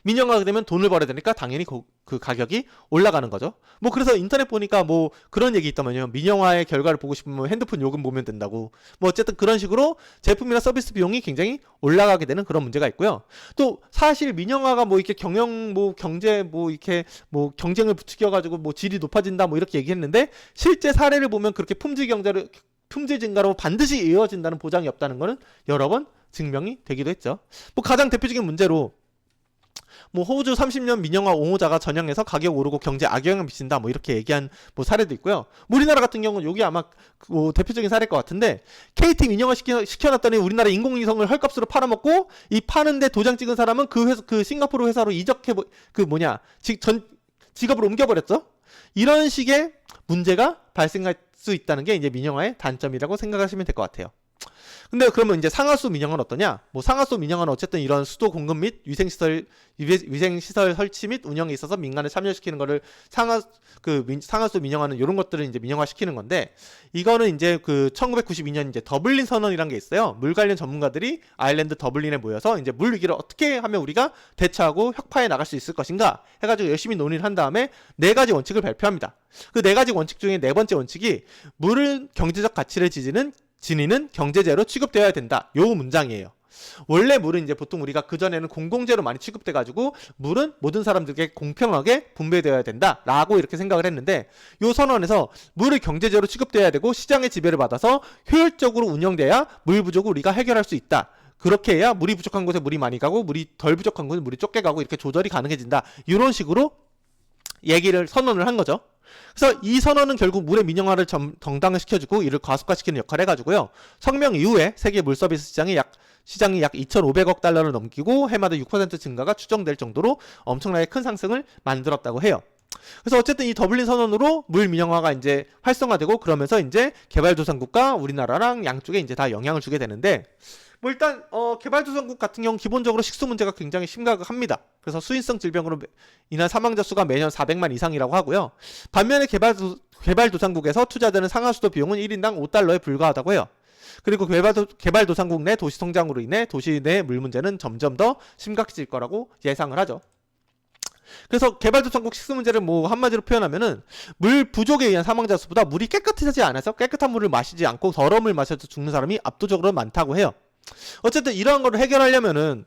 민영화가 되면 돈을 벌어야 되니까 당연히 그 가격이 올라가는 거죠. 뭐 그래서 인터넷 보니까 뭐 그런 얘기 있다면요. 민영화의 결과를 보고 싶으면 핸드폰 요금 보면 된다고. 뭐 어쨌든 그런 식으로 제품이나 서비스 비용이 굉장히 올라가게 되는 그런 문제가 있고요. 또 사실 민영화가 뭐 이렇게 경제 이렇게 뭐 경쟁을 부추겨가지고 뭐 질이 높아진다 뭐 이렇게 얘기했는데, 실제 사례를 보면 그렇게 품질 증가로 반드시 이어진다는 보장이 없다는 거는 여러 번 증명이 되기도 했죠. 뭐 가장 대표적인 문제로 뭐 호주 30년 민영화 옹호자가 전향해서 가격 오르고 경제 악영향 미친다 뭐 이렇게 얘기한 뭐 사례도 있고요. 뭐 우리나라 같은 경우는 여기 아마 뭐 대표적인 사례일 것 같은데, KT 민영화 시켜놨더니 우리나라 인공위성을 헐값으로 팔아먹고 이 파는데 도장 찍은 사람은 그 싱가포르 회사로 직업을 옮겨버렸죠. 이런 식의 문제가 발생할 수 있다는 게 이제 민영화의 단점이라고 생각하시면 될 것 같아요. 근데 그러면 이제 상하수 민영화는 어떠냐? 뭐 상하수 민영화는 어쨌든 이런 수도 공급 및 위생시설 설치 및 운영에 있어서 민간을 참여시키는 거를 상하수 민영화는 이런 것들을 이제 민영화시키는 건데, 이거는 이제 그 1992년 이제 더블린 선언이란 게 있어요. 물 관련 전문가들이 아일랜드 더블린에 모여서 이제 물 위기를 어떻게 하면 우리가 대처하고 혁파해 나갈 수 있을 것인가 해가지고 열심히 논의를 한 다음에 4가지 원칙을 발표합니다. 그 4가지 원칙 중에 4번째 원칙이 물은 경제적 가치를 지니는 경제재로 취급되어야 된다. 요 문장이에요. 원래 물은 이제 보통 우리가 그전에는 공공재로 많이 취급돼가지고 물은 모든 사람들에게 공평하게 분배되어야 된다 라고 이렇게 생각을 했는데, 요 선언에서 물을 경제재로 취급돼야 되고 시장의 지배를 받아서 효율적으로 운영돼야 물 부족을 우리가 해결할 수 있다. 그렇게 해야 물이 부족한 곳에 물이 많이 가고 물이 덜 부족한 곳에 물이 적게 가고 이렇게 조절이 가능해진다. 이런 식으로 선언을 한 거죠. 그래서 이 선언은 결국 물의 민영화를 정당화시켜주고 이를 가속화시키는 역할을 해가지고요. 성명 이후에 세계 물 서비스 시장이 약 2,500억 달러를 넘기고 해마다 6% 증가가 추정될 정도로 엄청나게 큰 상승을 만들었다고 해요. 그래서 어쨌든 이 더블린 선언으로 물 민영화가 이제 활성화되고 그러면서 이제 개발도상국과 우리나라랑 양쪽에 이제 다 영향을 주게 되는데, 뭐 일단 개발도상국 같은 경우 기본적으로 식수 문제가 굉장히 심각합니다. 그래서 수인성 질병으로 인한 사망자 수가 매년 400만 이상이라고 하고요. 반면에 개발도상국에서 투자되는 상하수도 비용은 1인당 5달러에 불과하다고 해요. 그리고 개발도상국 내 도시 성장으로 인해 도시 내 물 문제는 점점 더 심각해질 거라고 예상을 하죠. 그래서 개발도상국 식수 문제를 뭐 한마디로 표현하면은 물 부족에 의한 사망자 수보다 물이 깨끗하지 않아서 깨끗한 물을 마시지 않고 더러운 물 마셔서 죽는 사람이 압도적으로 많다고 해요. 어쨌든 이러한 거를 해결하려면은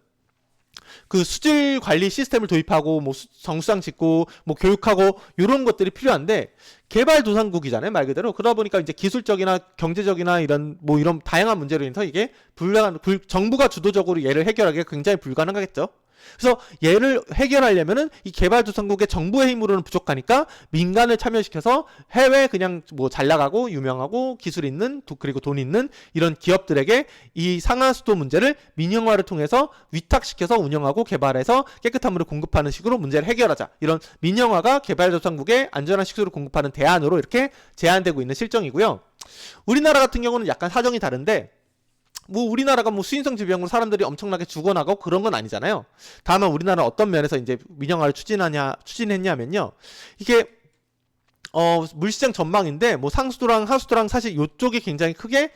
그 수질 관리 시스템을 도입하고 뭐 정수장 짓고 뭐 교육하고 이런 것들이 필요한데, 개발도상국이잖아요, 말 그대로. 그러다 보니까 이제 기술적이나 경제적이나 이런 다양한 문제로 인해서 이게 정부가 주도적으로 얘를 해결하기가 굉장히 불가능하겠죠. 그래서 얘를 해결하려면은 이 개발도상국의 정부의 힘으로는 부족하니까 민간을 참여시켜서 해외 그냥 뭐 잘 나가고 유명하고 기술 있는 그리고 돈 있는 이런 기업들에게 이 상하수도 문제를 민영화를 통해서 위탁시켜서 운영하고 개발해서 깨끗한 물을 공급하는 식으로 문제를 해결하자. 이런 민영화가 개발도상국에 안전한 식수를 공급하는 대안으로 이렇게 제안되고 있는 실정이고요. 우리나라 같은 경우는 약간 사정이 다른데, 뭐 우리나라가 뭐 수인성 질병으로 사람들이 엄청나게 죽어나가고 그런 건 아니잖아요. 다만 우리나라는 어떤 면에서 이제 민영화를 추진했냐면요. 이게 물시장 전망인데 뭐 상수도랑 하수도랑 사실 요쪽이 굉장히 크게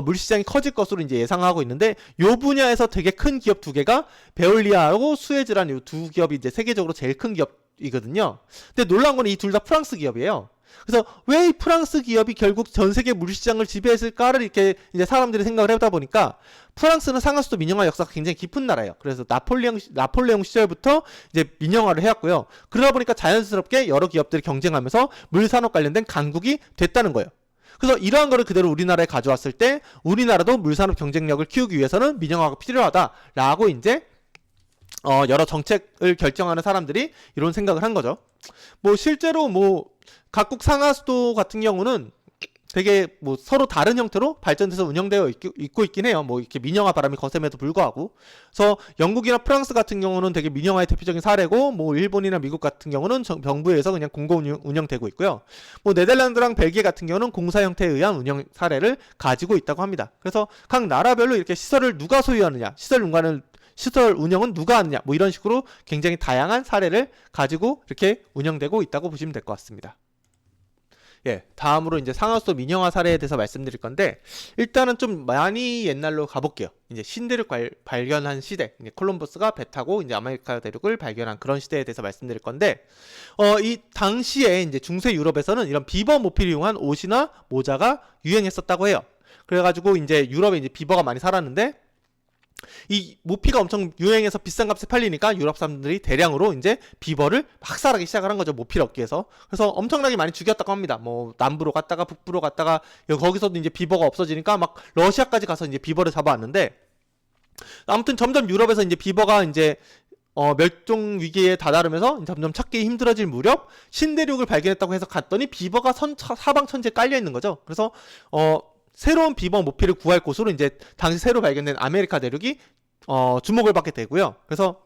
물시장이 커질 것으로 이제 예상하고 있는데, 요 분야에서 되게 큰 기업 두 개가 베올리아하고 수에즈라는 요 두 기업이 이제 세계적으로 제일 큰 기업이거든요. 근데 놀라운 건 이 둘 다 프랑스 기업이에요. 그래서 왜 이 프랑스 기업이 결국 전 세계 물시장을 지배했을까를 이렇게 이제 사람들이 생각을 해보다 보니까, 프랑스는 상하수도 민영화 역사가 굉장히 깊은 나라예요. 그래서 나폴레옹 시절부터 이제 민영화를 해왔고요. 그러다 보니까 자연스럽게 여러 기업들이 경쟁하면서 물산업 관련된 강국이 됐다는 거예요. 그래서 이러한 거를 그대로 우리나라에 가져왔을 때 우리나라도 물산업 경쟁력을 키우기 위해서는 민영화가 필요하다라고 이제 여러 정책을 결정하는 사람들이 이런 생각을 한 거죠. 뭐 실제로 뭐 각국 상하수도 같은 경우는 되게 뭐 서로 다른 형태로 발전돼서 운영되어 있고 있긴 해요. 뭐 이렇게 민영화 바람이 거셈에도 불구하고. 그래서 영국이나 프랑스 같은 경우는 되게 민영화의 대표적인 사례고, 뭐 일본이나 미국 같은 경우는 정부에서 그냥 공공 운영되고 있고요. 뭐 네덜란드랑 벨기에 같은 경우는 공사 형태에 의한 운영 사례를 가지고 있다고 합니다. 그래서 각 나라별로 이렇게 시설을 누가 소유하느냐, 시설 운영은 누가 하느냐, 뭐 이런 식으로 굉장히 다양한 사례를 가지고 이렇게 운영되고 있다고 보시면 될 것 같습니다. 예, 다음으로 이제 상하수도 민영화 사례에 대해서 말씀드릴 건데, 일단은 좀 많이 옛날로 가볼게요. 이제 신대륙 발견한 시대, 이제 콜럼버스가 배 타고 이제 아메리카 대륙을 발견한 그런 시대에 대해서 말씀드릴 건데, 이 당시에 이제 중세 유럽에서는 이런 비버 모피를 이용한 옷이나 모자가 유행했었다고 해요. 그래가지고 이제 유럽에 이제 비버가 많이 살았는데, 이 모피가 엄청 유행해서 비싼 값에 팔리니까 유럽 사람들이 대량으로 이제 비버를 막 사라기 시작을 한 거죠. 모피를 얻기 위해서. 그래서 엄청나게 많이 죽였다고 합니다. 뭐 남부로 갔다가 북부로 갔다가 거기서도 이제 비버가 없어지니까 막 러시아까지 가서 이제 비버를 잡아왔는데, 아무튼 점점 유럽에서 이제 비버가 이제 멸종 위기에 다다르면서 점점 찾기 힘들어질 무렵 신대륙을 발견했다고 해서 갔더니 비버가 사방천지에 깔려 있는 거죠. 그래서 새로운 비버 모피를 구할 곳으로 이제 당시 새로 발견된 아메리카 대륙이 주목을 받게 되고요. 그래서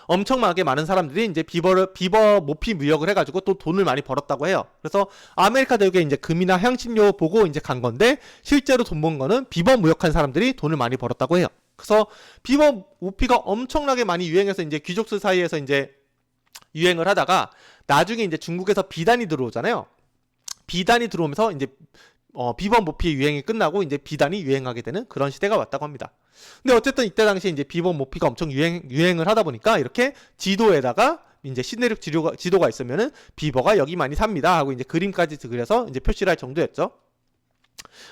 엄청나게 많은 사람들이 이제 비버 모피 무역을 해가지고 또 돈을 많이 벌었다고 해요. 그래서 아메리카 대륙에 이제 금이나 향신료 보고 이제 간 건데, 실제로 돈 번 거는 비버 무역한 사람들이 돈을 많이 벌었다고 해요. 그래서 비버 모피가 엄청나게 많이 유행해서 이제 귀족들 사이에서 이제 유행을 하다가 나중에 이제 중국에서 비단이 들어오잖아요. 비단이 들어오면서 이제 비버 모피의 유행이 끝나고 이제 비단이 유행하게 되는 그런 시대가 왔다고 합니다. 근데 어쨌든 이때 당시에 이제 비버 모피가 엄청 유행을 하다 보니까 이렇게 지도에다가 이제 신대륙 지도가 있으면은 비버가 여기 많이 삽니다 하고 이제 그림까지 그려서 이제 표시를 할 정도였죠.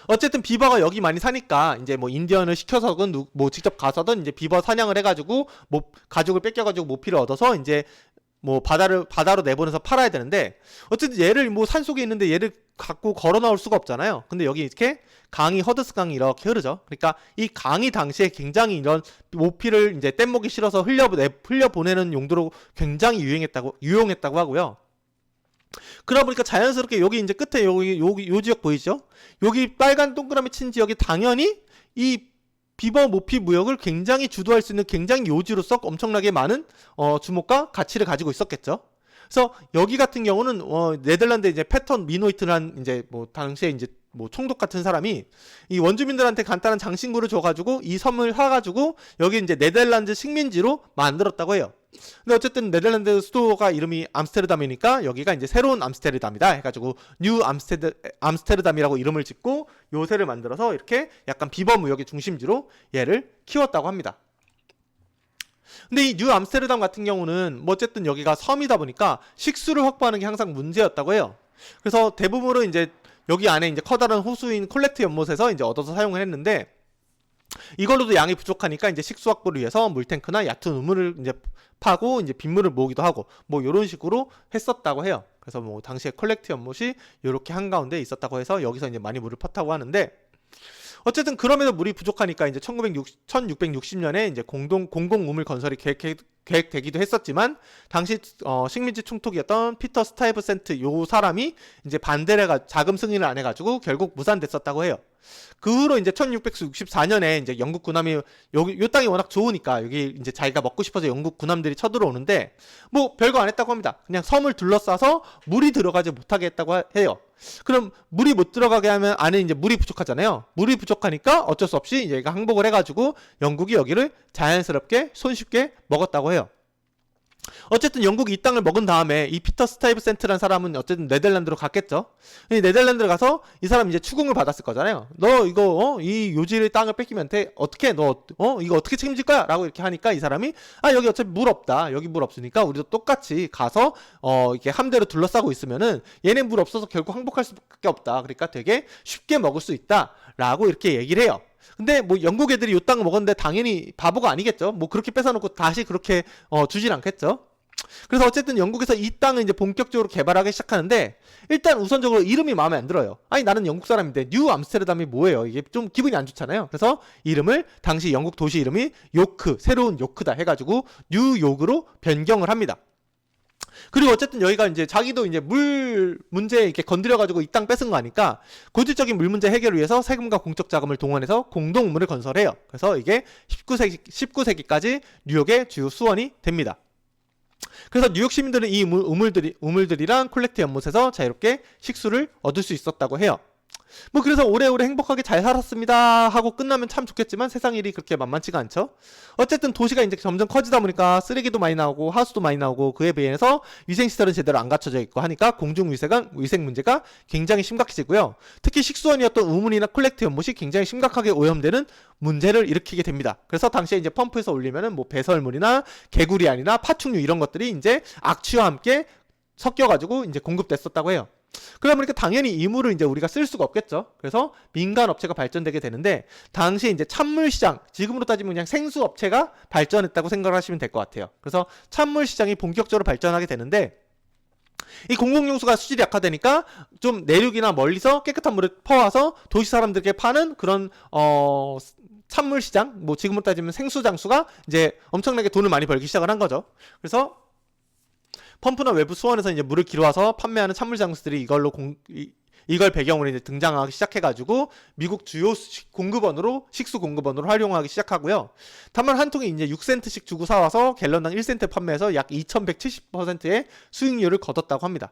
어쨌든 비버가 여기 많이 사니까 이제 뭐 인디언을 시켜서든 뭐 직접 가서든 이제 비버 사냥을 해가지고 가죽을 뺏겨가지고 모피를 얻어서 이제 뭐 바다로 내보내서 팔아야 되는데, 어쨌든 얘를 뭐 산속에 있는데 얘를 갖고 걸어 나올 수가 없잖아요. 근데 여기 이렇게 허드스 강이 이렇게 흐르죠. 그러니까 이 강이 당시에 굉장히 이런 모피를 이제 뗏목이 실어서 흘려 보내는 용도로 굉장히 유용했다고 하고요. 그러다 보니까 자연스럽게 여기 이제 끝에 여기 요 지역 보이죠? 여기 빨간 동그라미 친 지역이 당연히 이 비버 모피 무역을 굉장히 주도할 수 있는 굉장히 요지로서 엄청나게 많은 주목과 가치를 가지고 있었겠죠. 그래서 여기 같은 경우는 네덜란드 이제 패턴 미노이트란 이제 뭐 당시에 이제 뭐 총독 같은 사람이 이 원주민들한테 간단한 장신구를 줘가지고 이 섬을 사가지고 여기 이제 네덜란드 식민지로 만들었다고 해요. 근데 어쨌든 네덜란드 수도가 이름이 암스테르담이니까 여기가 이제 새로운 암스테르담이다 해가지고 뉴 암스테르담이라고 이름을 짓고 요새를 만들어서 이렇게 약간 비버 무역의 중심지로 얘를 키웠다고 합니다. 근데 이 뉴 암스테르담 같은 경우는 뭐 어쨌든 여기가 섬이다 보니까 식수를 확보하는 게 항상 문제였다고 해요. 그래서 대부분으로 이제 여기 안에 이제 커다란 호수인 콜렉트 연못에서 이제 얻어서 사용을 했는데 이걸로도 양이 부족하니까 이제 식수 확보를 위해서 물탱크나 얕은 우물을 이제 파고 이제 빗물을 모으기도 하고 뭐 이런 식으로 했었다고 해요. 그래서 뭐 당시에 콜렉트 연못이 이렇게 한가운데 있었다고 해서 여기서 이제 많이 물을 팠다고 하는데 어쨌든 그럼에도 물이 부족하니까 이제 1660년에 이제 공공 우물 건설이 계획되기도 했었지만 당시 식민지 총독이었던 피터 스타이브센트 요 사람이 이제 반대를 자금 승인을 안 해가지고 결국 무산됐었다고 해요. 그 후로 이제 1664년에 이제 영국 군함이 요 땅이 워낙 좋으니까 여기 이제 자기가 먹고 싶어서 영국 군함들이 쳐들어오는데 뭐 별거 안 했다고 합니다. 그냥 섬을 둘러싸서 물이 들어가지 못하게 했다고 해요. 그럼 물이 못 들어가게 하면 안에 이제 물이 부족하잖아요. 물이 부족하니까 어쩔 수 없이 이제 얘가 항복을 해가지고 영국이 여기를 자연스럽게 손쉽게 먹었다고 해요. 어쨌든 영국이 이 땅을 먹은 다음에 이 피터 스타이브센트라는 사람은 어쨌든 네덜란드로 갔겠죠. 이 네덜란드로 가서 이 사람 이제 추궁을 받았을 거잖아요. 너 이거 이 요지의 땅을 뺏기면 돼. 어떻게 너 이거 어떻게 책임질 거야? 라고 이렇게 하니까 이 사람이 여기 어차피 물 없다. 여기 물 없으니까 우리도 똑같이 가서 이렇게 함대로 둘러싸고 있으면은 얘네 물 없어서 결국 항복할 수밖에 없다. 그러니까 되게 쉽게 먹을 수 있다. 라고 이렇게 얘기를 해요. 근데 뭐 영국 애들이 이 땅을 먹었는데 당연히 바보가 아니겠죠. 뭐 그렇게 뺏어놓고 다시 그렇게 주진 않겠죠. 그래서 어쨌든 영국에서 이 땅을 이제 본격적으로 개발하기 시작하는데 일단 우선적으로 이름이 마음에 안 들어요. 아니 나는 영국 사람인데 뉴 암스테르담이 뭐예요? 이게 좀 기분이 안 좋잖아요. 그래서 이름을 당시 영국 도시 이름이 요크, 새로운 요크다 해가지고 뉴욕으로 변경을 합니다. 그리고 어쨌든 여기가 이제 자기도 이제 물 문제에 이렇게 건드려가지고 이 땅 뺏은 거 아니까 고질적인 물 문제 해결을 위해서 세금과 공적 자금을 동원해서 공동 우물을 건설해요. 그래서 이게 19세기까지 뉴욕의 주요 수원이 됩니다. 그래서 뉴욕 시민들은 이 우물들이랑 콜렉트 연못에서 자유롭게 식수를 얻을 수 있었다고 해요. 뭐 그래서 오래오래 행복하게 잘 살았습니다 하고 끝나면 참 좋겠지만 세상 일이 그렇게 만만치가 않죠. 어쨌든 도시가 이제 점점 커지다 보니까 쓰레기도 많이 나오고 하수도 많이 나오고 그에 비해서 위생시설은 제대로 안 갖춰져 있고 하니까 위생 문제가 굉장히 심각해지고요. 특히 식수원이었던 우물이나 콜렉트 연못이 굉장히 심각하게 오염되는 문제를 일으키게 됩니다. 그래서 당시에 이제 펌프에서 올리면은 뭐 배설물이나 개구리알이나 파충류 이런 것들이 이제 악취와 함께 섞여가지고 이제 공급됐었다고 해요. 그러다 보니까 당연히 이 물을 이제 우리가 쓸 수가 없겠죠. 그래서 민간 업체가 발전되게 되는데 당시에 이제 찬물 시장, 지금으로 따지면 그냥 생수 업체가 발전했다고 생각을 하시면 될 것 같아요. 그래서 찬물 시장이 본격적으로 발전하게 되는데 이 공공용수가 수질이 약화되니까 좀 내륙이나 멀리서 깨끗한 물을 퍼와서 도시 사람들에게 파는 그런 찬물 시장, 뭐 지금으로 따지면 생수 장수가 이제 엄청나게 돈을 많이 벌기 시작을 한 거죠. 그래서 펌프나 외부 수원에서 이제 물을 길어와서 판매하는 찬물 장수들이 이걸 배경으로 이제 등장하기 시작해가지고 미국 주요 식수 공급원으로 활용하기 시작하고요. 다만 한 통에 이제 6센트씩 주고 사와서 갤런당 1센트 판매해서 약 2170%의 수익률을 거뒀다고 합니다.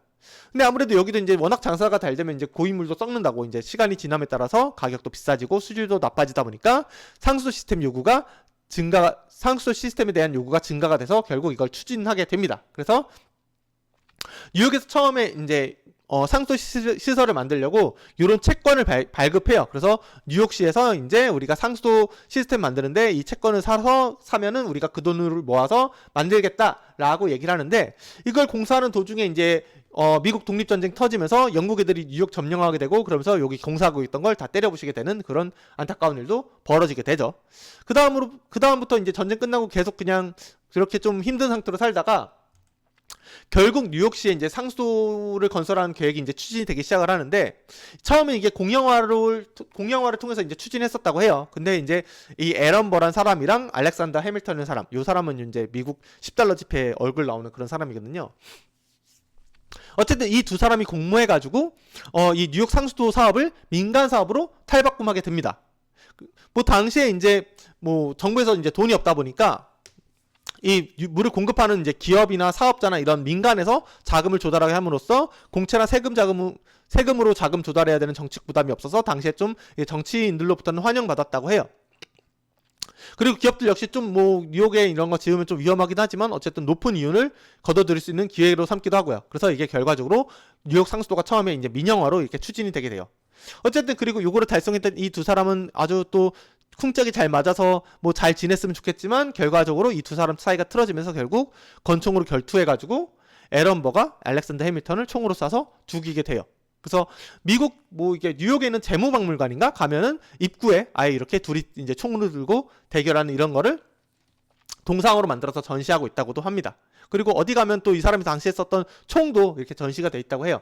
근데 아무래도 여기도 이제 워낙 장사가 잘 되면 이제 고인물도 썩는다고 이제 시간이 지남에 따라서 가격도 비싸지고 수질도 나빠지다 보니까 상수 시스템에 대한 요구가 증가가 돼서 결국 이걸 추진하게 됩니다. 그래서 뉴욕에서 처음에 이제 상수 시설을 만들려고 이런 채권을 발급해요. 그래서 뉴욕시에서 이제 우리가 상수도 시스템 만드는데 이 채권을 사면은 우리가 그 돈을 모아서 만들겠다라고 얘기를 하는데 이걸 공사하는 도중에 이제 미국 독립전쟁 터지면서 영국 애들이 뉴욕 점령하게 되고 그러면서 여기 공사하고 있던 걸 다 때려부시게 되는 그런 안타까운 일도 벌어지게 되죠. 그 다음부터 이제 전쟁 끝나고 계속 그냥 그렇게 좀 힘든 상태로 살다가 결국 뉴욕시에 이제 상수도를 건설하는 계획이 이제 추진이 되기 시작을 하는데 처음에 이게 공영화를 통해서 이제 추진했었다고 해요. 근데 이제 이 에런 버란 사람이랑 알렉산더 해밀턴이라는 사람, 요 사람은 이제 미국 $10 지폐에 얼굴 나오는 그런 사람이거든요. 어쨌든 이 두 사람이 공모해가지고 이 뉴욕 상수도 사업을 민간 사업으로 탈바꿈하게 됩니다. 뭐 당시에 이제 뭐 정부에서 이제 돈이 없다 보니까 이 물을 공급하는 이제 기업이나 사업자나 이런 민간에서 자금을 조달하게 함으로써 공채나 세금으로 자금 조달해야 되는 정책 부담이 없어서 당시에 좀 정치인들로부터는 환영받았다고 해요. 그리고 기업들 역시 좀 뭐 뉴욕에 이런 거 지으면 좀 위험하긴 하지만 어쨌든 높은 이윤을 거둬들일 수 있는 기회로 삼기도 하고요. 그래서 이게 결과적으로 뉴욕 상수도가 처음에 이제 민영화로 이렇게 추진이 되게 돼요. 어쨌든 그리고 요거를 달성했던 이 두 사람은 아주 또 쿵짝이 잘 맞아서 뭐 잘 지냈으면 좋겠지만 결과적으로 이 두 사람 사이가 틀어지면서 결국 권총으로 결투해가지고 앨런 버가 알렉산더 해밀턴을 총으로 쏴서 죽이게 돼요. 그래서 미국 뭐 이게 뉴욕에 있는 재무박물관인가 가면은 입구에 아예 이렇게 둘이 이제 총을 들고 대결하는 이런 거를 동상으로 만들어서 전시하고 있다고도 합니다. 그리고 어디 가면 또 이 사람이 당시에 썼던 총도 이렇게 전시가 돼 있다고 해요.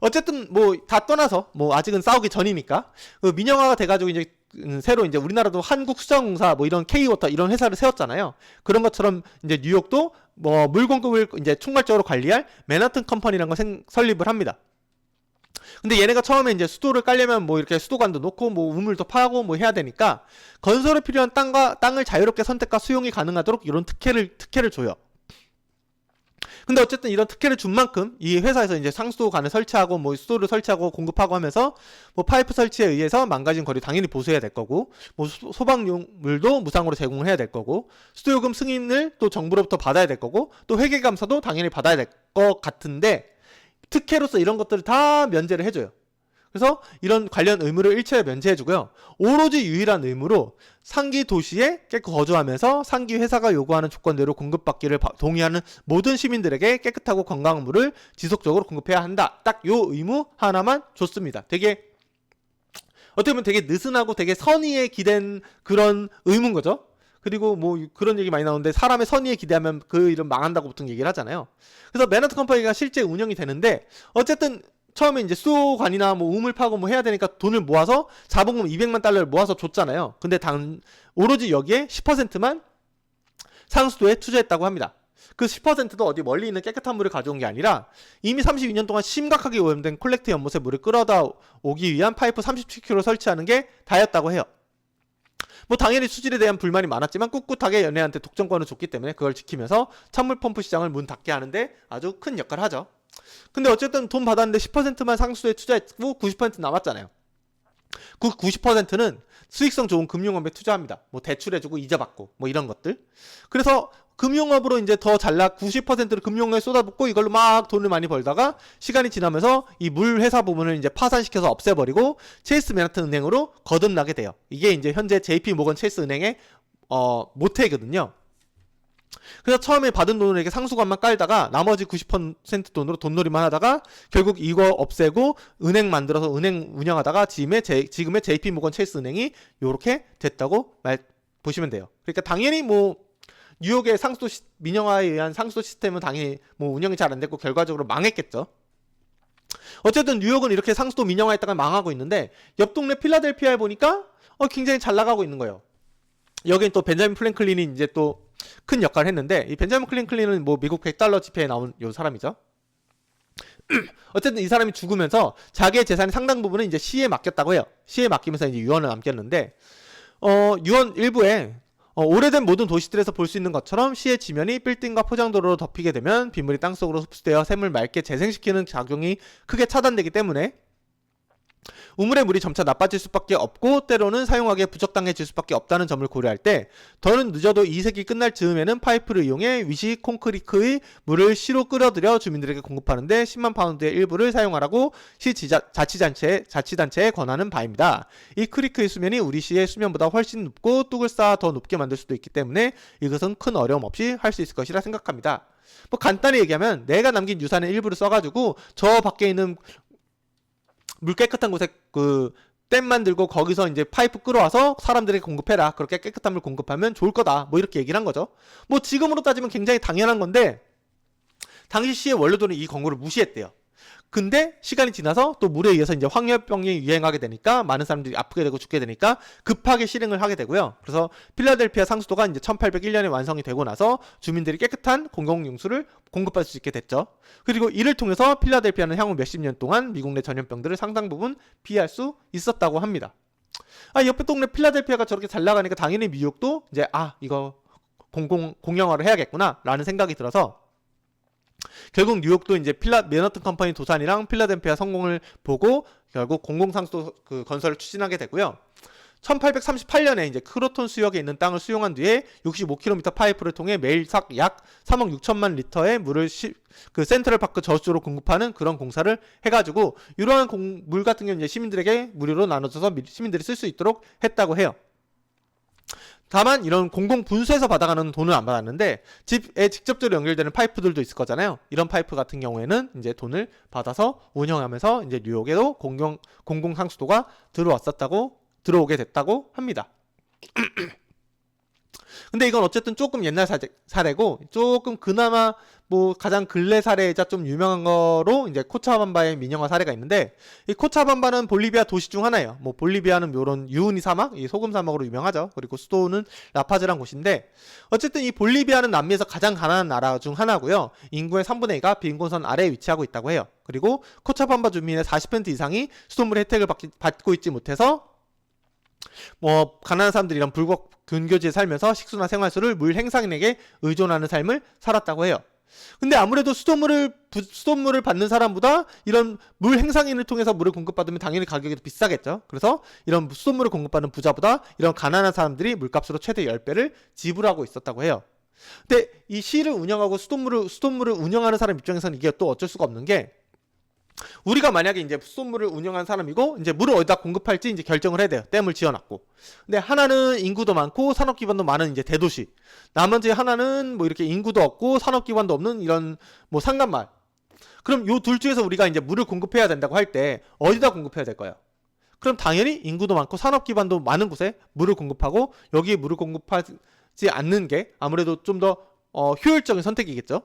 어쨌든 뭐 다 떠나서 뭐 아직은 싸우기 전이니까 그 민영화가 돼가지고 이제 새로 이제 우리나라도 한국수자공사 뭐 이런 K워터 이런 회사를 세웠잖아요. 그런 것처럼 이제 뉴욕도 뭐 물 공급을 이제 총괄적으로 관리할 맨하튼 컴퍼니라는 걸 설립을 합니다. 근데 얘네가 처음에 이제 수도를 깔려면 뭐 이렇게 수도관도 놓고 뭐 우물도 파고 뭐 해야 되니까 건설에 필요한 땅을 자유롭게 선택과 수용이 가능하도록 이런 특혜를 줘요. 근데 어쨌든 이런 특혜를 준 만큼 이 회사에서 이제 상수도관을 설치하고 뭐 수도를 설치하고 공급하고 하면서 뭐 파이프 설치에 의해서 망가진 거리 당연히 보수해야 될 거고 뭐 소방용물도 무상으로 제공을 해야 될 거고 수도요금 승인을 또 정부로부터 받아야 될 거고 또 회계감사도 당연히 받아야 될 것 같은데 특혜로서 이런 것들을 다 면제를 해줘요. 그래서 이런 관련 의무를 일체에 면제해주고요. 오로지 유일한 의무로 상기 도시에 깨끗 거주하면서 상기 회사가 요구하는 조건대로 공급받기를 동의하는 모든 시민들에게 깨끗하고 건강한 물을 지속적으로 공급해야 한다. 딱 요 의무 하나만 줬습니다. 되게 어떻게 보면 되게 느슨하고 되게 선의에 기댄 그런 의무인 거죠. 그리고 뭐 그런 얘기 많이 나오는데 사람의 선의에 기대하면 그 일은 망한다고 보통 얘기를 하잖아요. 그래서 맨하튼 컴퍼니가 실제 운영이 되는데 어쨌든 처음에 이제 수도관이나 뭐 우물 파고 뭐 해야 되니까 돈을 모아서 자본금 200만 달러를 모아서 줬잖아요. 근데 오로지 여기에 10%만 상수도에 투자했다고 합니다. 그 10%도 어디 멀리 있는 깨끗한 물을 가져온 게 아니라 이미 32년 동안 심각하게 오염된 콜렉트 연못에 물을 끌어다 오기 위한 파이프 37km 설치하는 게 다였다고 해요. 뭐 당연히 수질에 대한 불만이 많았지만 꿋꿋하게 연예한테 독점권을 줬기 때문에 그걸 지키면서 찬물 펌프 시장을 문 닫게 하는데 아주 큰 역할을 하죠. 근데 어쨌든 돈 받았는데 10%만 상수도에 투자했고 90% 남았잖아요. 그 90%는 수익성 좋은 금융업에 투자합니다. 뭐 대출해주고 이자 받고 뭐 이런 것들. 그래서 금융업으로 이제 더 잘나 90%를 금융업에 쏟아붓고 이걸로 막 돈을 많이 벌다가 시간이 지나면서 이 물 회사 부분을 이제 파산시켜서 없애버리고 체이스 맨하튼 은행으로 거듭나게 돼요. 이게 이제 현재 JP 모건 체이스 은행의 모태거든요. 그래서 처음에 받은 돈을 이렇게 상수관만 깔다가 나머지 90% 돈으로 돈놀이만 하다가 결국 이거 없애고 은행 만들어서 은행 운영하다가 지금의 JP 모건 체이스 은행이 요렇게 됐다고 보시면 돼요. 그러니까 당연히 뭐 뉴욕의 상수도 민영화에 의한 상수도 시스템은 당연히 뭐 운영이 잘 안 됐고 결과적으로 망했겠죠. 어쨌든 뉴욕은 이렇게 상수도 민영화했다가 망하고 있는데 옆 동네 필라델피아에 보니까 굉장히 잘 나가고 있는 거예요. 여긴 또 벤자민 프랭클린이 이제 또 큰 역할을 했는데 이 벤자민 프랭클린은 뭐 미국 100달러 지폐에 나온 요 사람이죠. 어쨌든 이 사람이 죽으면서 자기의 재산의 상당 부분은 이제 시에 맡겼다고 해요. 시에 맡기면서 이제 유언을 남겼는데 유언 일부에 오래된 모든 도시들에서 볼 수 있는 것처럼 시의 지면이 빌딩과 포장도로로 덮이게 되면 빗물이 땅속으로 흡수되어 샘을 맑게 재생시키는 작용이 크게 차단되기 때문에 우물의 물이 점차 나빠질 수밖에 없고 때로는 사용하기에 부적당해질 수밖에 없다는 점을 고려할 때 더는 늦어도 2세기 끝날 즈음에는 파이프를 이용해 위시 콘크리트의 물을 시로 끌어들여 주민들에게 공급하는데 10만 파운드의 일부를 사용하라고 시 자치단체에 권하는 바입니다. 이 크리크의 수면이 우리 시의 수면보다 훨씬 높고 뚝을 쌓아 더 높게 만들 수도 있기 때문에 이것은 큰 어려움 없이 할 수 있을 것이라 생각합니다. 뭐 간단히 얘기하면 내가 남긴 유산의 일부를 써가지고 저 밖에 있는 물 깨끗한 곳에 그 댐 만들고 거기서 이제 파이프 끌어와서 사람들에게 공급해라. 그렇게 깨끗한 물 공급하면 좋을 거다. 뭐 이렇게 얘기를 한 거죠. 뭐 지금으로 따지면 굉장히 당연한 건데 당시 시의 원로들은 이 권고를 무시했대요. 근데 시간이 지나서 또 물에 의해서 이제 황열병이 유행하게 되니까 많은 사람들이 아프게 되고 죽게 되니까 급하게 실행을 하게 되고요. 그래서 필라델피아 상수도가 이제 1801년에 완성이 되고 나서 주민들이 깨끗한 공공용수를 공급할 수 있게 됐죠. 그리고 이를 통해서 필라델피아는 향후 몇십 년 동안 미국 내 전염병들을 상당 부분 피할 수 있었다고 합니다. 옆에 동네 필라델피아가 저렇게 잘 나가니까 당연히 뉴욕도 이제 이거 공영화를 해야겠구나 라는 생각이 들어서 결국 뉴욕도 이제 맨하튼 컴퍼니 도산이랑 필라델피아 성공을 보고 결국 공공상수도 그 건설을 추진하게 되고요. 1838년에 이제 크로톤 수역에 있는 땅을 수용한 뒤에 65km 파이프를 통해 매일 약 3억 6천만 리터의 물을 그 센트럴 파크 저수지로 공급하는 그런 공사를 해가지고 이러한 물 같은 경우는 이제 시민들에게 무료로 나눠줘서 시민들이 쓸 수 있도록 했다고 해요. 다만 이런 공공 분수에서 받아가는 돈은 안 받았는데 집에 직접적으로 연결되는 파이프들도 있을 거잖아요. 이런 파이프 같은 경우에는 이제 돈을 받아서 운영하면서 이제 뉴욕에도 공공 상수도가 들어오게 됐다고 합니다. 근데 이건 어쨌든 조금 옛날 사례고 조금 그나마 뭐 가장 근래 사례이자 좀 유명한 거로 이제 코차밤바의 민영화 사례가 있는데 이 코차밤바는 볼리비아 도시 중 하나예요. 뭐 볼리비아는 이런 유은이 사막, 이 소금 사막으로 유명하죠. 그리고 수도는 라파즈란 곳인데 어쨌든 이 볼리비아는 남미에서 가장 가난한 나라 중 하나고요. 인구의 3분의 2가 빈곤선 아래에 위치하고 있다고 해요. 그리고 코차밤바 주민의 40% 이상이 수돗물 혜택을 받고 있지 못해서 뭐 가난한 사람들이 이런 근교지에 살면서 식수나 생활수를 물 행상인에게 의존하는 삶을 살았다고 해요. 근데 아무래도 수돗물을 받는 사람보다 이런 물 행상인을 통해서 물을 공급받으면 당연히 가격이 더 비싸겠죠. 그래서 이런 수돗물을 공급받는 부자보다 이런 가난한 사람들이 물값으로 최대 10배를 지불하고 있었다고 해요. 근데 이 시를 운영하고 수돗물을 운영하는 사람 입장에서는 이게 또 어쩔 수가 없는 게 우리가 만약에 이제 수돗물을 운영한 사람이고 이제 물을 어디다 공급할지 이제 결정을 해야 돼요. 댐을 지어놨고. 근데 하나는 인구도 많고 산업기반도 많은 이제 대도시. 나머지 하나는 뭐 이렇게 인구도 없고 산업기반도 없는 이런 뭐 산간마을. 그럼 요 둘 중에서 우리가 이제 물을 공급해야 된다고 할 때 어디다 공급해야 될까요? 그럼 당연히 인구도 많고 산업기반도 많은 곳에 물을 공급하고 여기에 물을 공급하지 않는 게 아무래도 좀 더 효율적인 선택이겠죠.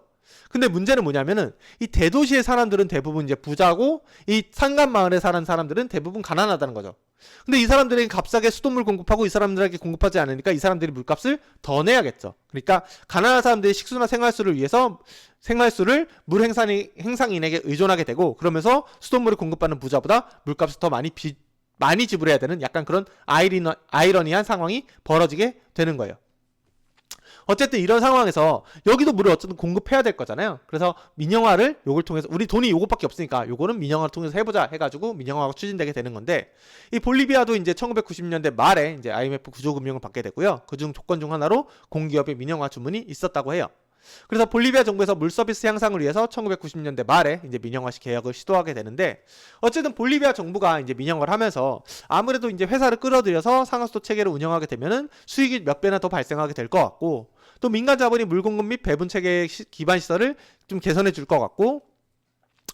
근데 문제는 뭐냐면은 이 대도시의 사람들은 대부분 이제 부자고 이 산간 마을에 사는 사람들은 대부분 가난하다는 거죠. 근데 이 사람들에게 값싸게 수돗물 공급하고 이 사람들에게 공급하지 않으니까 이 사람들이 물값을 더 내야겠죠. 그러니까 가난한 사람들이 식수나 생활수를 위해서 생활수를 물 행상인에게 의존하게 되고 그러면서 수돗물을 공급받는 부자보다 물값을 더 많이 지불해야 되는 약간 그런 아이러니한 상황이 벌어지게 되는 거예요. 어쨌든 이런 상황에서 여기도 물을 어쨌든 공급해야 될 거잖아요. 그래서 민영화를 요걸 통해서 우리 돈이 요것밖에 없으니까 요거는 민영화를 통해서 해보자 해가지고 민영화가 추진되게 되는 건데 이 볼리비아도 이제 1990년대 말에 이제 IMF 구조금융을 받게 되고요. 그중 조건 중 하나로 공기업의 민영화 주문이 있었다고 해요. 그래서 볼리비아 정부에서 물 서비스 향상을 위해서 1990년대 말에 이제 민영화식 계약을 시도하게 되는데 어쨌든 볼리비아 정부가 이제 민영화를 하면서 아무래도 이제 회사를 끌어들여서 상하수도 체계를 운영하게 되면은 수익이 몇 배나 더 발생하게 될 것 같고 또 민간 자본이 물 공급 및 배분 체계 기반 시설을 좀 개선해 줄 것 같고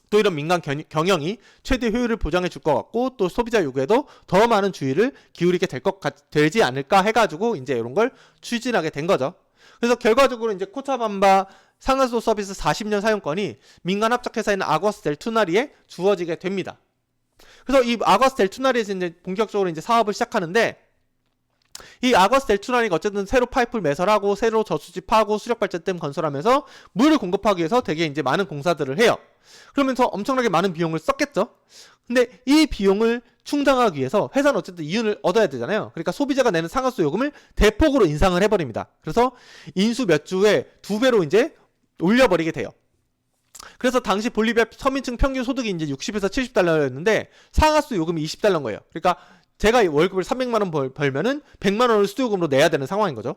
또 이런 민간 경영이 최대 효율을 보장해 줄 것 같고 또 소비자 요구에도 더 많은 주의를 기울이게 되지 않을까 해가지고 이제 이런 걸 추진하게 된 거죠. 그래서 결과적으로 이제 코차밤바 상하수도 서비스 40년 사용권이 민간 합작회사인 아과스 델 투나리에 주어지게 됩니다. 그래서 이 아과스 델 투나리에서 이제 본격적으로 이제 사업을 시작하는데 이 아과스 델 투나리가 어쨌든 새로 파이프를 매설하고 새로 저수지 파고 수력발전댐 건설하면서 물을 공급하기 위해서 되게 이제 많은 공사들을 해요. 그러면서 엄청나게 많은 비용을 썼겠죠. 근데 이 비용을 충당하기 위해서 회사는 어쨌든 이윤을 얻어야 되잖아요. 그러니까 소비자가 내는 상하수 요금을 대폭으로 인상을 해버립니다. 그래서 인수 몇 주에 2배로 이제 올려버리게 돼요. 그래서 당시 볼리비아 서민층 평균 소득이 이제 60에서 70달러였는데 상하수 요금이 20달러인 거예요. 그러니까 제가 월급을 300만 원 벌면은 100만 원을 수도요금으로 내야 되는 상황인 거죠.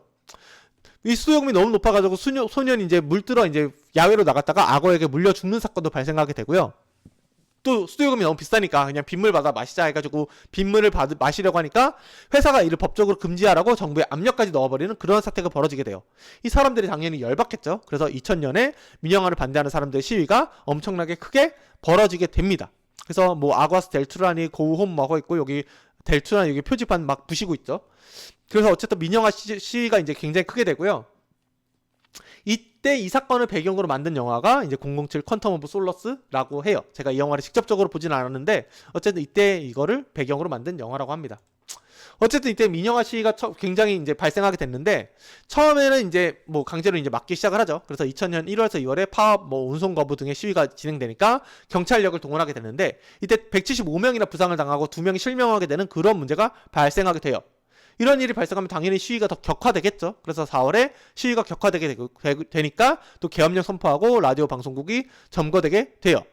이 수도요금이 너무 높아가지고 소년이 이제 물들어 이제 야외로 나갔다가 악어에게 물려 죽는 사건도 발생하게 되고요. 또 수도요금이 너무 비싸니까 그냥 빗물 받아 마시자 해가지고 빗물을 마시려고 하니까 회사가 이를 법적으로 금지하라고 정부에 압력까지 넣어버리는 그런 사태가 벌어지게 돼요. 이 사람들이 당연히 열받겠죠. 그래서 2000년에 민영화를 반대하는 사람들의 시위가 엄청나게 크게 벌어지게 됩니다. 그래서 뭐 아과스 델투라니 고우홈 먹어 있고 여기 델투라니 여기 표지판 막 부시고 있죠. 그래서 어쨌든 민영화 시위가 이제 굉장히 크게 되고요. 이때 이 사건을 배경으로 만든 영화가 이제 007 퀀텀 오브 솔러스라고 해요. 제가 이 영화를 직접적으로 보진 않았는데 어쨌든 이때 이거를 배경으로 만든 영화라고 합니다. 어쨌든 이때 민영화 시위가 굉장히 이제 발생하게 됐는데 처음에는 이제 뭐 강제로 이제 막기 시작을 하죠. 그래서 2000년 1월에서 2월에 파업, 뭐 운송 거부 등의 시위가 진행되니까 경찰력을 동원하게 되는데 이때 175명이나 부상을 당하고 2명이 실명하게 되는 그런 문제가 발생하게 돼요. 이런 일이 발생하면 당연히 시위가 더 격화되겠죠. 그래서 4월에 시위가 격화되게 되니까 또 계엄령 선포하고 라디오 방송국이 점거되게 돼요.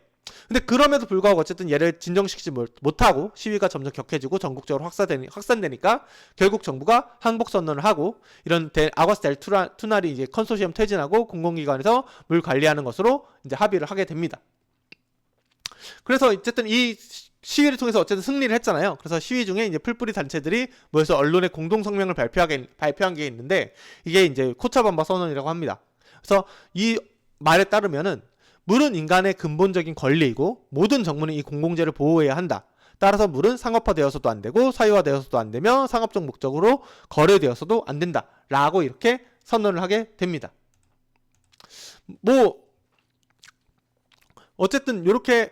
근데 그럼에도 불구하고 어쨌든 얘를 진정시키지 못하고 시위가 점점 격해지고 전국적으로 확산되니까 결국 정부가 항복 선언을 하고 이런 아과스 델 투날이 이제 컨소시엄 퇴진하고 공공기관에서 물 관리하는 것으로 이제 합의를 하게 됩니다. 그래서 어쨌든 이 시위를 통해서 어쨌든 승리를 했잖아요. 그래서 시위 중에 이제 풀뿌리 단체들이 모여서 언론에 공동 성명을 발표한 게 있는데 이게 이제 코차밤바 선언이라고 합니다. 그래서 이 말에 따르면은 물은 인간의 근본적인 권리이고 모든 정부는 이 공공재를 보호해야 한다. 따라서 물은 상업화되어서도 안 되고 사유화되어서도 안 되며 상업적 목적으로 거래되어서도 안 된다. 라고 이렇게 선언을 하게 됩니다. 뭐 어쨌든 이렇게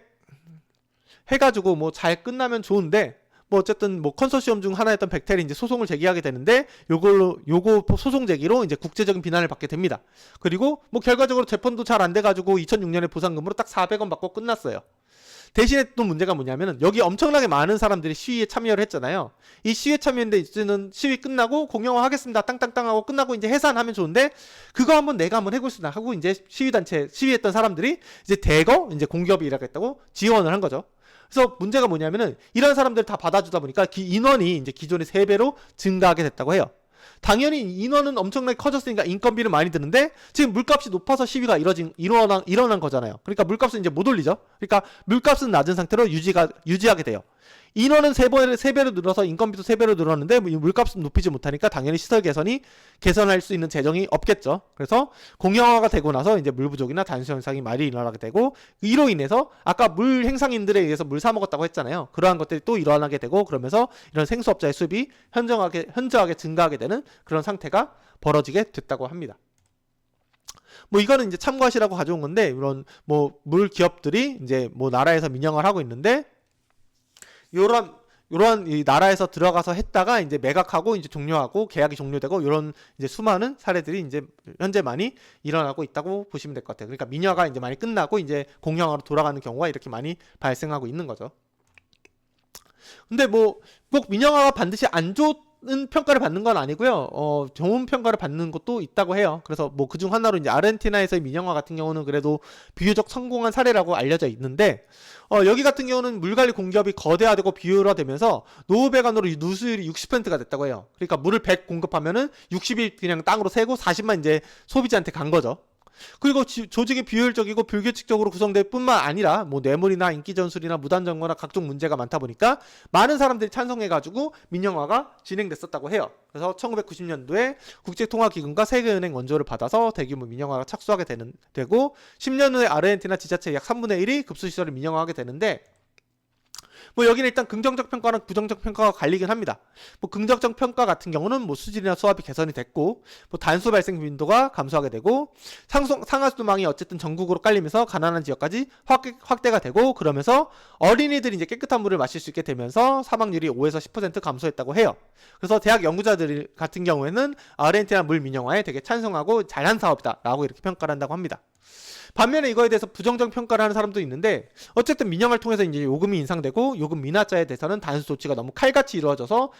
해가지고 뭐 잘 끝나면 좋은데 뭐 어쨌든 뭐 컨소시엄 중 하나였던 벡텔이 이제 소송을 제기하게 되는데 요거 소송 제기로 이제 국제적인 비난을 받게 됩니다. 그리고 뭐 결과적으로 재판도 잘 안 돼가지고 2006년에 보상금으로 딱 400원 받고 끝났어요. 대신에 또 문제가 뭐냐면은 여기 엄청나게 많은 사람들이 시위에 참여를 했잖아요. 이 시위에 참여했는데 이제는 시위 끝나고 공영화 하겠습니다. 땅땅땅 하고 끝나고 이제 해산하면 좋은데 그거 내가 한번 해보겠습니다 하고 이제 시위했던 사람들이 이제 대거 이제 공기업이 일하겠다고 지원을 한 거죠. 그래서 문제가 뭐냐면은 이런 사람들 다 받아주다 보니까 인원이 이제 기존의 3배로 증가하게 됐다고 해요. 당연히 인원은 엄청나게 커졌으니까 인건비는 많이 드는데 지금 물값이 높아서 시위가 일어난 거잖아요. 그러니까 물값은 이제 못 올리죠. 그러니까 물값은 낮은 상태로 유지하게 돼요. 인원은 3배로 늘어서 인건비도 3배로 늘었는데 물값은 높이지 못하니까 당연히 시설 개선할 수 있는 재정이 없겠죠. 그래서 공영화가 되고 나서 이제 물 부족이나 단수 현상이 많이 일어나게 되고 이로 인해서 아까 물 행상인들에 의해서 물 사 먹었다고 했잖아요. 그러한 것들이 또 일어나게 되고 그러면서 이런 생수업자의 수입이 현저하게 증가하게 되는 그런 상태가 벌어지게 됐다고 합니다. 뭐 이거는 이제 참고하시라고 가져온 건데 이런 뭐 물 기업들이 이제 뭐 나라에서 민영화를 하고 있는데 요런 이 나라에서 들어가서 했다가 이제 매각하고 이제 종료하고 계약이 종료되고 요런 이제 수많은 사례들이 이제 현재 많이 일어나고 있다고 보시면 될 것 같아요. 그러니까 민영화가 이제 많이 끝나고 이제 공영화로 돌아가는 경우가 이렇게 많이 발생하고 있는 거죠. 근데 뭐 꼭 민영화가 반드시 안 좋은 평가를 받는 건 아니고요. 좋은 평가를 받는 것도 있다고 해요. 그래서 뭐 그중 하나로 이제 아르헨티나에서의 민영화 같은 경우는 그래도 비교적 성공한 사례라고 알려져 있는데 여기 같은 경우는 물관리 공기업이 거대화되고 비효율화되면서 노후배관으로 누수율이 60%가 됐다고 해요. 그러니까 물을 100 공급하면은 60이 그냥 땅으로 새고 40만 이제 소비자한테 간 거죠. 그리고 조직이 비효율적이고 불규칙적으로 구성될 뿐만 아니라 뭐 뇌물이나 인기 전술이나 무단 점거나 각종 문제가 많다 보니까 많은 사람들이 찬성해가지고 민영화가 진행됐었다고 해요. 그래서 1990년도에 국제통화기금과 세계은행 원조를 받아서 대규모 민영화가 착수하게 되고 10년 후에 아르헨티나 지자체의 약 3분의 1이 급수시설을 민영화하게 되는데 뭐 여기는 일단 긍정적 평가랑 부정적 평가가 갈리긴 합니다. 뭐 긍정적 평가 같은 경우는 뭐 수질이나 수압이 개선이 됐고 뭐 단수 발생 빈도가 감소하게 되고 상하수도망이 어쨌든 전국으로 깔리면서 가난한 지역까지 확대가 되고 그러면서 어린이들이 이제 깨끗한 물을 마실 수 있게 되면서 사망률이 5에서 10% 감소했다고 해요. 그래서 대학 연구자들 같은 경우에는 아르헨티나 물 민영화에 되게 찬성하고 잘한 사업이다라고 이렇게 평가를 한다고 합니다. 반면에 이거에 대해서 부정적 평가를 하는 사람도 있는데 어쨌든 민영화를 통해서 이제 요금이 인상되고 요금 미납자에 대해서는 단수 조치가 너무 칼같이 이루어져서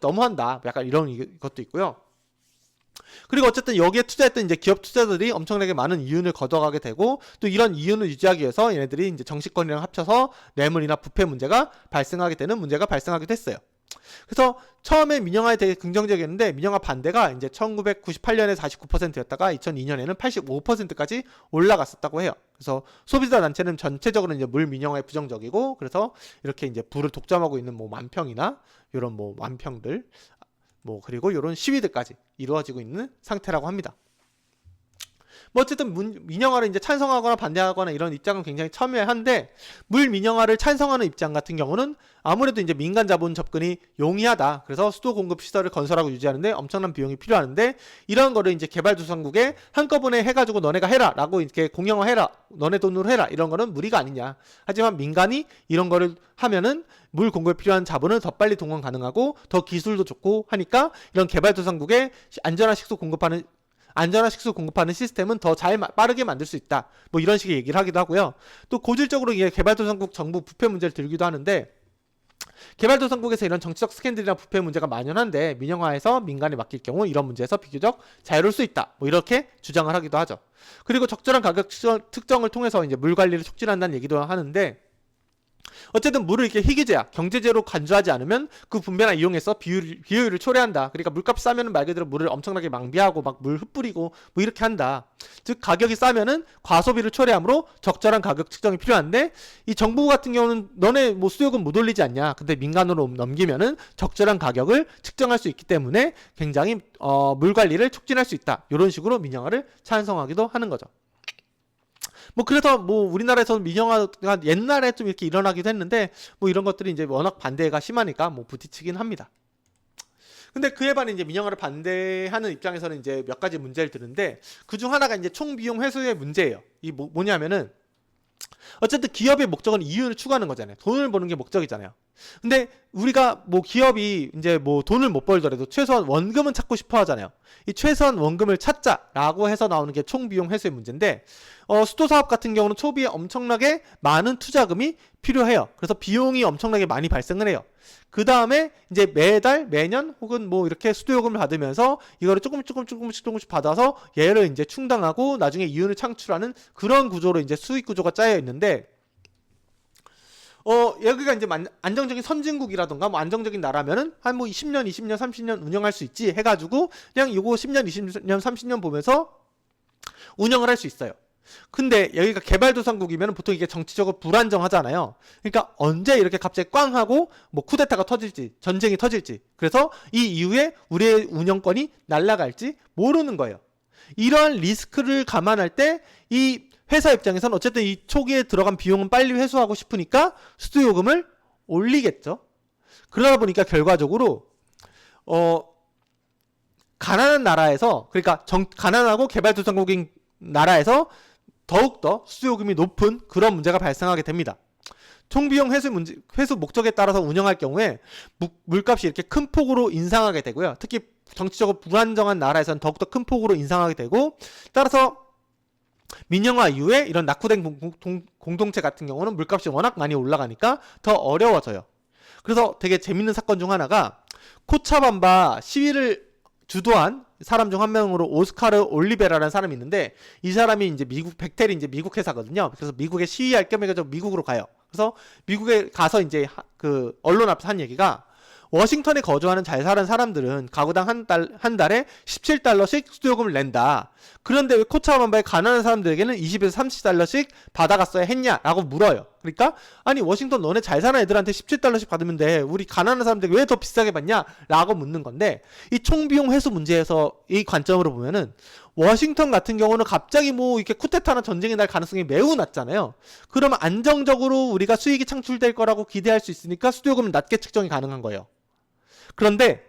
너무한다 약간 이런 것도 있고요. 그리고 어쨌든 여기에 투자했던 이제 기업 투자들이 엄청나게 많은 이윤을 거둬가게 되고 또 이런 이윤을 유지하기 위해서 얘네들이 이제 정치권이랑 합쳐서 뇌물이나 부패 문제가 발생하기도 했어요. 그래서 처음에 민영화에 되게 긍정적이었는데 민영화 반대가 이제 1998년에 49%였다가 2002년에는 85%까지 올라갔었다고 해요. 그래서 소비자 단체는 전체적으로 이제 물 민영화에 부정적이고 그래서 이렇게 이제 불을 독점하고 있는 뭐 만평이나 이런 뭐 만평들 뭐 그리고 이런 시위들까지 이루어지고 있는 상태라고 합니다. 뭐 어쨌든 민영화를 이제 찬성하거나 반대하거나 이런 입장은 굉장히 첨예한데, 물 민영화를 찬성하는 입장 같은 경우는 아무래도 이제 민간 자본 접근이 용이하다. 그래서 수도 공급 시설을 건설하고 유지하는데 엄청난 비용이 필요한데, 이런 거를 이제 개발도상국에 한꺼번에 해가지고 너네가 해라라고 이렇게 공영화해라, 너네 돈으로 해라, 이런 거는 무리가 아니냐. 하지만 민간이 이런 거를 하면은 물 공급에 필요한 자본을 더 빨리 동원 가능하고 더 기술도 좋고 하니까 이런 개발도상국에 안전한 식수 공급하는 시스템은 더 빠르게 만들 수 있다. 뭐 이런 식의 얘기를 하기도 하고요. 또 고질적으로 이게 개발도상국 정부 부패 문제를 들기도 하는데, 개발도상국에서 이런 정치적 스캔들이나 부패 문제가 만연한데 민영화에서 민간에 맡길 경우 이런 문제에서 비교적 자유로울 수 있다. 뭐 이렇게 주장을 하기도 하죠. 그리고 적절한 가격 특정을 통해서 이제 물 관리를 촉진한다는 얘기도 하는데, 어쨌든 물을 이렇게 희귀제약, 경제제로 간주하지 않으면 그 분배나 이용해서 비효율을 초래한다. 그러니까 물값이 싸면은 말 그대로 물을 엄청나게 낭비하고 막 물 흩뿌리고 뭐 이렇게 한다. 즉 가격이 싸면은 과소비를 초래하므로 적절한 가격 측정이 필요한데, 이 정부 같은 경우는 너네 뭐 수요금 못 올리지 않냐. 근데 민간으로 넘기면은 적절한 가격을 측정할 수 있기 때문에 굉장히 물 관리를 촉진할 수 있다. 이런 식으로 민영화를 찬성하기도 하는 거죠. 뭐 그래서 뭐 우리나라에서 민영화가 옛날에 좀 이렇게 일어나기도 했는데, 뭐 이런 것들이 이제 워낙 반대가 심하니까 뭐 부딪히긴 합니다. 근데 그에 반해 이제 민영화를 반대하는 입장에서는 이제 몇 가지 문제를 드는데, 그중 하나가 이제 총비용 회수의 문제예요. 이 뭐냐면은 어쨌든 기업의 목적은 이윤을 추구하는 거잖아요. 돈을 버는 게 목적이잖아요. 근데 우리가 뭐 기업이 이제 뭐 돈을 못 벌더라도 최소한 원금은 찾고 싶어 하잖아요. 이 최소한 원금을 찾자라고 해서 나오는 게 총비용 회수의 문제인데, 수도 사업 같은 경우는 초기에 엄청나게 많은 투자금이 필요해요. 그래서 비용이 엄청나게 많이 발생을 해요. 그 다음에 이제 매달, 매년 혹은 뭐 이렇게 수도요금을 받으면서 이거를 조금씩 받아서 얘를 이제 충당하고 나중에 이윤을 창출하는 그런 구조로 이제 수익 구조가 짜여 있는데, 여기가 이제 안정적인 선진국이라던가 뭐 안정적인 나라면은 한 뭐 10년, 20년, 30년 운영할 수 있지 해가지고 그냥 이거 10년, 20년, 30년 보면서 운영을 할 수 있어요. 근데 여기가 개발도상국이면 보통 이게 정치적으로 불안정하잖아요. 그러니까 언제 이렇게 갑자기 꽝 하고 뭐 쿠데타가 터질지, 전쟁이 터질지, 그래서 이 이후에 우리의 운영권이 날아갈지 모르는 거예요. 이러한 리스크를 감안할 때 이 회사 입장에서는 어쨌든 이 초기에 들어간 비용은 빨리 회수하고 싶으니까 수도요금을 올리겠죠. 그러다 보니까 결과적으로 가난한 나라에서, 그러니까 가난하고 개발도상국인 나라에서 더욱더 수요금이 높은 그런 문제가 발생하게 됩니다. 총비용 회수 목적에 따라서 운영할 경우에 물값이 이렇게 큰 폭으로 인상하게 되고요. 특히 정치적으로 불안정한 나라에서는 더욱더 큰 폭으로 인상하게 되고, 따라서 민영화 이후에 이런 낙후된 공동체 같은 경우는 물값이 워낙 많이 올라가니까 더 어려워져요. 그래서 되게 재밌는 사건 중 하나가, 코차밤바 시위를 주도한 사람 중 한 명으로 오스카르 올리베라라는 사람이 있는데, 이 사람이 이제 벡텔이 이제 미국 회사거든요. 그래서 미국에 시위할 겸 해가지고 미국으로 가요. 그래서 미국에 가서 이제 그 언론 앞에서 한 얘기가, 워싱턴에 거주하는 잘 사는 사람들은 가구당 한 달에 17달러씩 수도요금을 낸다. 그런데 왜 코차밤바의 가난한 사람들에게는 20에서 30달러씩 받아갔어야 했냐라고 물어요. 그러니까 아니 워싱턴 너네 잘 사는 애들한테 17달러씩 받으면 돼. 우리 가난한 사람들에게 왜 더 비싸게 받냐? 라고 묻는 건데, 이 총비용 회수 문제에서 이 관점으로 보면은 워싱턴 같은 경우는 갑자기 뭐 이렇게 쿠데타나 전쟁이 날 가능성이 매우 낮잖아요. 그러면 안정적으로 우리가 수익이 창출될 거라고 기대할 수 있으니까 수도요금은 낮게 측정이 가능한 거예요. 그런데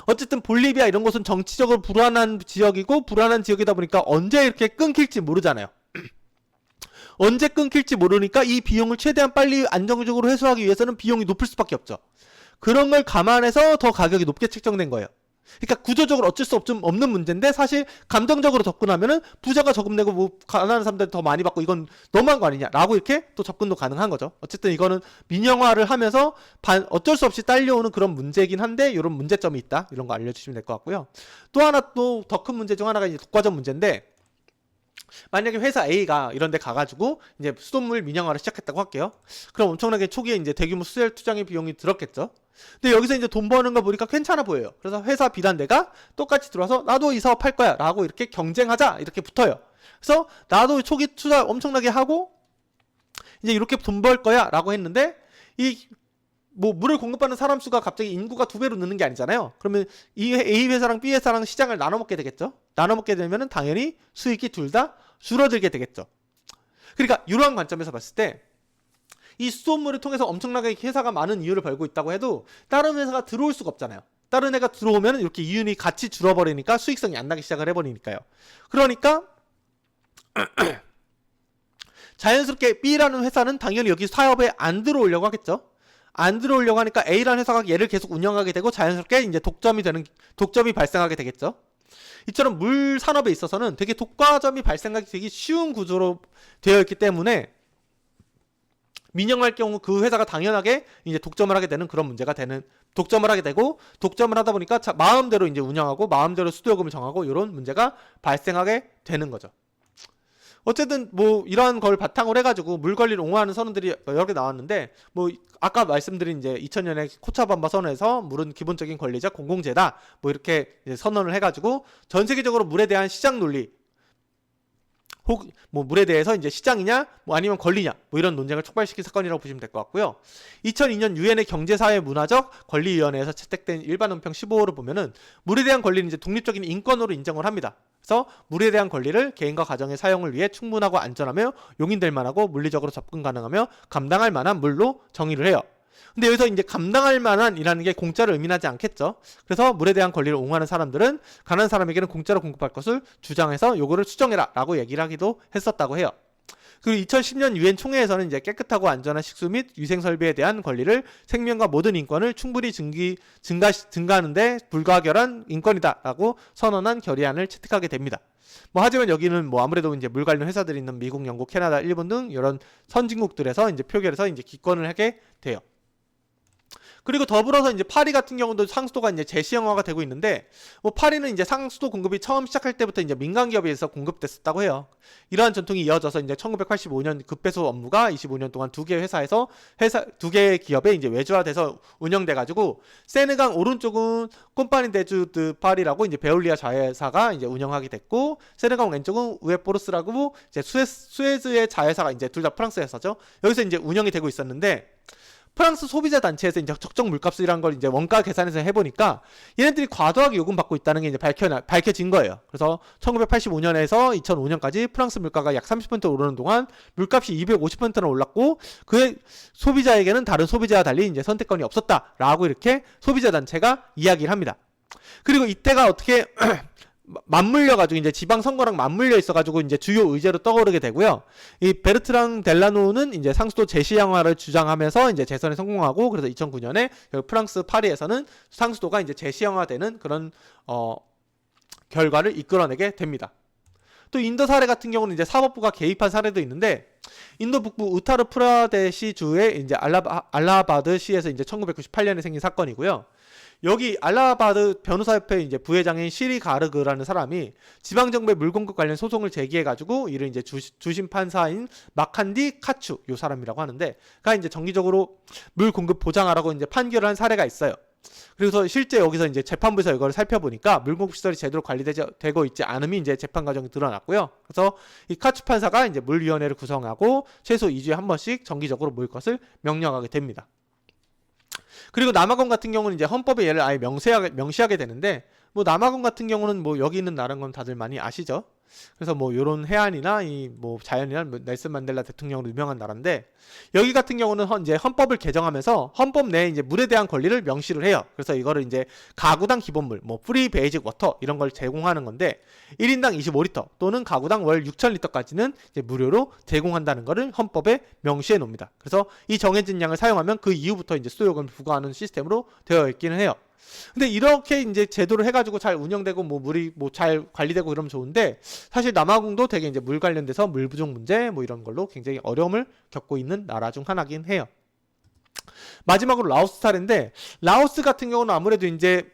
어쨌든 볼리비아 이런 곳은 정치적으로 불안한 지역이다 보니까 언제 이렇게 끊길지 모르잖아요. 언제 끊길지 모르니까 이 비용을 최대한 빨리 안정적으로 회수하기 위해서는 비용이 높을 수밖에 없죠. 그런 걸 감안해서 더 가격이 높게 책정된 거예요. 그러니까 구조적으로 어쩔 수 없는 문제인데, 사실 감정적으로 접근하면은 부자가 저금 내고 뭐 가난한 사람들이 더 많이 받고 이건 너무한 거 아니냐라고 이렇게 또 접근도 가능한 거죠. 어쨌든 이거는 민영화를 하면서 어쩔 수 없이 딸려오는 그런 문제이긴 한데, 이런 문제점이 있다, 이런 거 알려주시면 될 것 같고요. 또 하나, 또 더 큰 문제 중 하나가 이제 독과점 문제인데, 만약에 회사 A가 이런 데 가가지고 이제 수돗물 민영화를 시작했다고 할게요. 그럼 엄청나게 초기에 이제 대규모 수혈 투자의 비용이 들었겠죠. 근데 여기서 이제 돈 버는 거 보니까 괜찮아 보여요. 그래서 회사 B란 데가 똑같이 들어와서 나도 이 사업 할 거야 라고 이렇게 경쟁하자 이렇게 붙어요. 그래서 나도 초기 투자 엄청나게 하고 이제 이렇게 돈 벌 거야 라고 했는데, 이 뭐 물을 공급하는 사람 수가 갑자기 인구가 2배로 느는 게 아니잖아요. 그러면 이 A 회사랑 B 회사랑 시장을 나눠 먹게 되겠죠. 나눠 먹게 되면은 당연히 수익이 둘 다 줄어들게 되겠죠. 그러니까 이러한 관점에서 봤을 때 이 수돗물을 통해서 엄청나게 회사가 많은 이윤을 벌고 있다고 해도 다른 회사가 들어올 수가 없잖아요. 다른 애가 들어오면 이렇게 이윤이 같이 줄어버리니까 수익성이 안 나기 시작을 해버리니까요. 그러니까 자연스럽게 B라는 회사는 당연히 여기 사업에 안 들어오려고 하겠죠. 안 들어오려고 하니까 A라는 회사가 얘를 계속 운영하게 되고 자연스럽게 이제 독점이 발생하게 되겠죠. 이처럼 물 산업에 있어서는 되게 독과점이 발생하기 되게 쉬운 구조로 되어 있기 때문에 민영화할 경우 그 회사가 당연하게 이제 독점을 하게 되는 그런 문제가 되는, 독점을 하게 되고, 독점을 하다 보니까 마음대로 이제 운영하고 마음대로 수도요금을 정하고 이런 문제가 발생하게 되는 거죠. 어쨌든 뭐 이러한 걸 바탕으로 해가지고 물 관리를 옹호하는 선언들이 여러 개 나왔는데, 뭐 아까 말씀드린 이제 2000년에 코차밤바 선언에서 물은 기본적인 권리자 공공재다 뭐 이렇게 이제 선언을 해가지고 전 세계적으로 물에 대한 시장 논리, 혹 뭐 물에 대해서 이제 시장이냐 뭐 아니면 권리냐 뭐 이런 논쟁을 촉발시킨 사건이라고 보시면 될 것 같고요. 2002년 유엔의 경제사회문화적 권리위원회에서 채택된 일반 논평 15호를 보면은 물에 대한 권리는 이제 독립적인 인권으로 인정을 합니다. 그래서 물에 대한 권리를 개인과 가정의 사용을 위해 충분하고 안전하며 용인될 만하고 물리적으로 접근 가능하며 감당할 만한 물로 정의를 해요. 근데 여기서 이제 감당할 만한이라는 게 공짜를 의미하지 않겠죠. 그래서 물에 대한 권리를 옹호하는 사람들은 가난한 사람에게는 공짜로 공급할 것을 주장해서 요거를 수정해라 라고 얘기를 하기도 했었다고 해요. 그리고 2010년 유엔 총회에서는 이제 깨끗하고 안전한 식수 및 위생 설비에 대한 권리를 생명과 모든 인권을 충분히 증가하는 데 불가결한 인권이다라고 선언한 결의안을 채택하게 됩니다. 뭐 하지만 여기는 뭐 아무래도 이제 물 관련 회사들이 있는 미국, 영국, 캐나다, 일본 등 이런 선진국들에서 이제 표결해서 이제 기권을 하게 돼요. 그리고 더불어서 이제 파리 같은 경우도 상수도가 이제 제시형화가 되고 있는데, 뭐 파리는 이제 상수도 공급이 처음 시작할 때부터 이제 민간 기업에 의해서 공급됐었다고 해요. 이러한 전통이 이어져서 이제 1985년 급배수 업무가 25년 동안 두 개의 두 개의 기업에 이제 외주화돼서 운영돼가지고, 세느강 오른쪽은 콤파니 데주 드 파리라고 이제 베올리아 자회사가 이제 운영하게 됐고, 세느강 왼쪽은 우에포르스라고 이제 수에즈의 자회사가 이제 둘 다 프랑스 회사죠. 여기서 이제 운영이 되고 있었는데, 프랑스 소비자 단체에서 이제 적정 물값이라는 걸 이제 원가 계산해서 해보니까 얘네들이 과도하게 요금받고 있다는 게 이제 밝혀진 거예요. 그래서 1985년에서 2005년까지 프랑스 물가가 약 30% 오르는 동안 물값이 250%나 올랐고, 그의 소비자에게는 다른 소비자와 달리 이제 선택권이 없었다라고 이렇게 소비자 단체가 이야기를 합니다. 그리고 이때가 어떻게 맞물려가지고 이제 지방선거랑 맞물려 있어가지고 이제 주요 의제로 떠오르게 되고요. 이 베르트랑 델라노는 이제 상수도 제시형화를 주장하면서 이제 재선에 성공하고, 그래서 2009년에 프랑스 파리에서는 상수도가 이제 제시형화되는 그런 결과를 이끌어내게 됩니다. 또 인도 사례 같은 경우는 이제 사법부가 개입한 사례도 있는데, 인도 북부 우타르 프라데시 주의 이제 알라하바드 시에서 이제 1998년에 생긴 사건이고요. 여기 알라하바드 변호사협회 이제 부회장인 시리 가르그라는 사람이 지방정부의 물공급 관련 소송을 제기해가지고 이를 이제 주심 판사인 마칸디 카추 요 사람이라고 하는데, 가 이제 정기적으로 물 공급 보장하라고 이제 판결을 한 사례가 있어요. 그래서 실제 여기서 이제 재판부에서 이걸 살펴보니까 물공급 시설이 제대로 관리되고 있지 않음이 이제 재판 과정이 드러났고요. 그래서 이 카추 판사가 이제 물위원회를 구성하고 최소 2주에 한 번씩 정기적으로 모일 것을 명령하게 됩니다. 그리고 남아공 같은 경우는 이제 헌법에 얘를 아예 명시하게 되는데, 뭐 남아공 같은 경우는 뭐 여기 있는 나라인 건 다들 많이 아시죠? 그래서 뭐 요런 해안이나 이 뭐 자연이나 넬슨 만델라 대통령으로 유명한 나라인데, 여기 같은 경우는 이제 헌법을 개정하면서 헌법 내에 이제 물에 대한 권리를 명시를 해요. 그래서 이거를 이제 가구당 기본물, 뭐 프리 베이직 워터 이런 걸 제공하는 건데, 1인당 25리터 또는 가구당 월 6,000리터까지는 이제 무료로 제공한다는 거를 헌법에 명시해 놓습니다. 그래서 이 정해진 양을 사용하면 그 이후부터 이제 수도요금을 부과하는 시스템으로 되어 있기는 해요. 근데 이렇게 이제 제도를 해가지고 잘 운영되고 뭐 물이 뭐 잘 관리되고 이러면 좋은데, 사실 남아공도 되게 이제 물 관련돼서 물 부족 문제 뭐 이런 걸로 굉장히 어려움을 겪고 있는 나라 중 하나긴 해요. 마지막으로 라오스 사례인데, 라오스 같은 경우는 아무래도 이제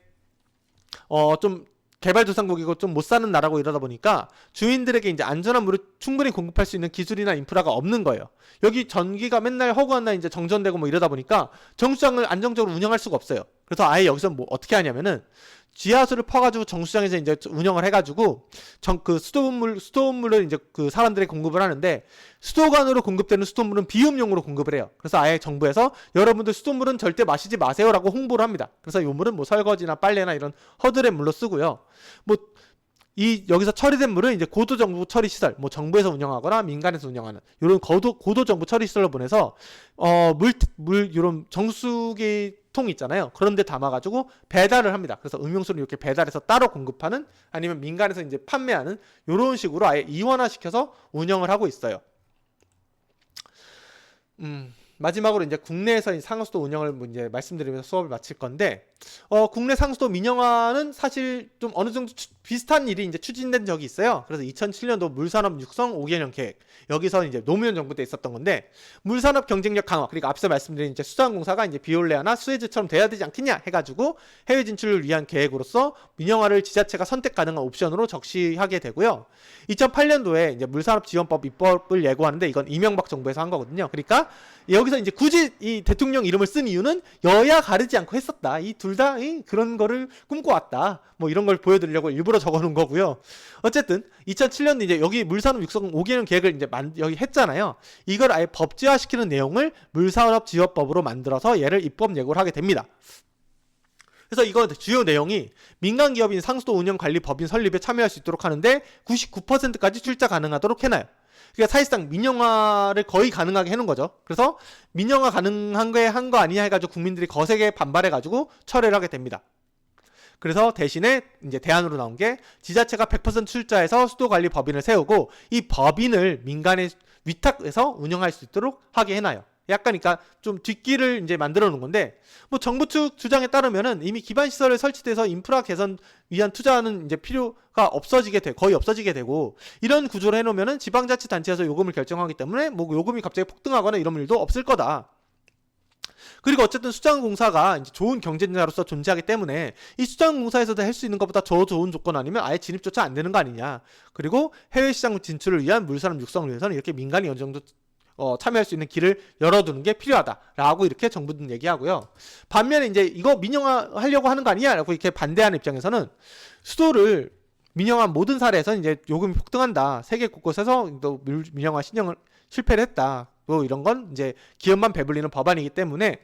좀 개발도상국이고 좀 못 사는 나라고 이러다 보니까 주인들에게 이제 안전한 물을 충분히 공급할 수 있는 기술이나 인프라가 없는 거예요. 여기 전기가 맨날 허구한 날 이제 정전되고 뭐 이러다 보니까 정수장을 안정적으로 운영할 수가 없어요. 그래서 아예 여기서 뭐 어떻게 하냐면은 지하수를 퍼가지고 정수장에서 이제 운영을 해가지고 그 수돗물을 이제 그 사람들에게 공급을 하는데, 수도관으로 공급되는 수돗물은 비움용으로 공급을 해요. 그래서 아예 정부에서 여러분들 수돗물은 절대 마시지 마세요라고 홍보를 합니다. 그래서 이 물은 뭐 설거지나 빨래나 이런 허드렛 물로 쓰고요. 뭐 여기서 처리된 물은 이제 고도정부 처리시설, 뭐 정부에서 운영하거나 민간에서 운영하는 이런 고도정부 처리시설로 보내서 이런 정수기 통 있잖아요. 그런데 담아가지고 배달을 합니다. 그래서 음용수를 이렇게 배달해서 따로 공급하는, 아니면 민간에서 이제 판매하는 이런 식으로 아예 이원화시켜서 운영을 하고 있어요. 마지막으로 이제 국내에서 상수도 운영을 이제 말씀드리면서 수업을 마칠 건데, 국내 상수도 민영화는 사실 좀 어느 정도 비슷한 일이 이제 추진된 적이 있어요. 그래서 2007년도 물산업 육성 5개년 계획, 여기서 이제 노무현 정부 때 있었던 건데, 물산업 경쟁력 강화, 그리고 앞서 말씀드린 이제 수자원공사가 이제 비올레아나 수에즈처럼 돼야 되지 않겠냐 해가지고 해외 진출을 위한 계획으로서 민영화를 지자체가 선택 가능한 옵션으로 적시하게 되고요. 2008년도에 이제 물산업지원법 입법을 예고하는데, 이건 이명박 정부에서 한 거거든요. 그러니까 여기서 이제 굳이 이 대통령 이름을 쓴 이유는 여야 가르지 않고 했었다. 이 둘 다 그런 거를 꿈꿔왔다. 뭐 이런 걸 보여드리려고 일부러 적어놓은 거고요. 어쨌든 2007년도 이제 여기 물산업 육성 5개년 계획을 이제 여기 했잖아요. 이걸 아예 법제화시키는 내용을 물산업지원법으로 만들어서 얘를 입법 예고를 하게 됩니다. 그래서 이거 주요 내용이 민간기업인 상수도 운영관리법인 설립에 참여할 수 있도록 하는데 99%까지 출자 가능하도록 해놔요. 그러니까 사실상 민영화를 거의 가능하게 해놓은 거죠. 그래서 민영화 가능한 게 한 거 아니냐 해가지고 국민들이 거세게 반발해가지고 철회를 하게 됩니다. 그래서 대신에 이제 대안으로 나온 게 지자체가 100% 출자해서 수도관리 법인을 세우고 이 법인을 민간에 위탁해서 운영할 수 있도록 하게 해놔요. 약간 그러니까 좀 뒷길을 이제 만들어 놓은 건데, 뭐 정부 측 주장에 따르면은 이미 기반 시설에 설치돼서 인프라 개선 위한 투자는 이제 필요가 거의 없어지게 되고, 이런 구조를 해놓으면은 지방자치단체에서 요금을 결정하기 때문에 뭐 요금이 갑자기 폭등하거나 이런 일도 없을 거다. 그리고 어쨌든 수자원공사가 이제 좋은 경쟁자로서 존재하기 때문에 이 수자원공사에서도 할 수 있는 것보다 더 좋은 조건 아니면 아예 진입조차 안 되는 거 아니냐. 그리고 해외 시장 진출을 위한 물산업 육성을 위해서는 이렇게 민간이 어느 정도 참여할 수 있는 길을 열어두는 게 필요하다라고 이렇게 정부는 얘기하고요. 반면에 이제 이거 민영화 하려고 하는 거 아니냐라고 이렇게 반대하는 입장에서는, 수도를 민영화한 모든 사례에서 이제 요금이 폭등한다, 세계 곳곳에서 또 민영화 신청을 실패를 했다, 뭐 이런 건 이제 기업만 배불리는 법안이기 때문에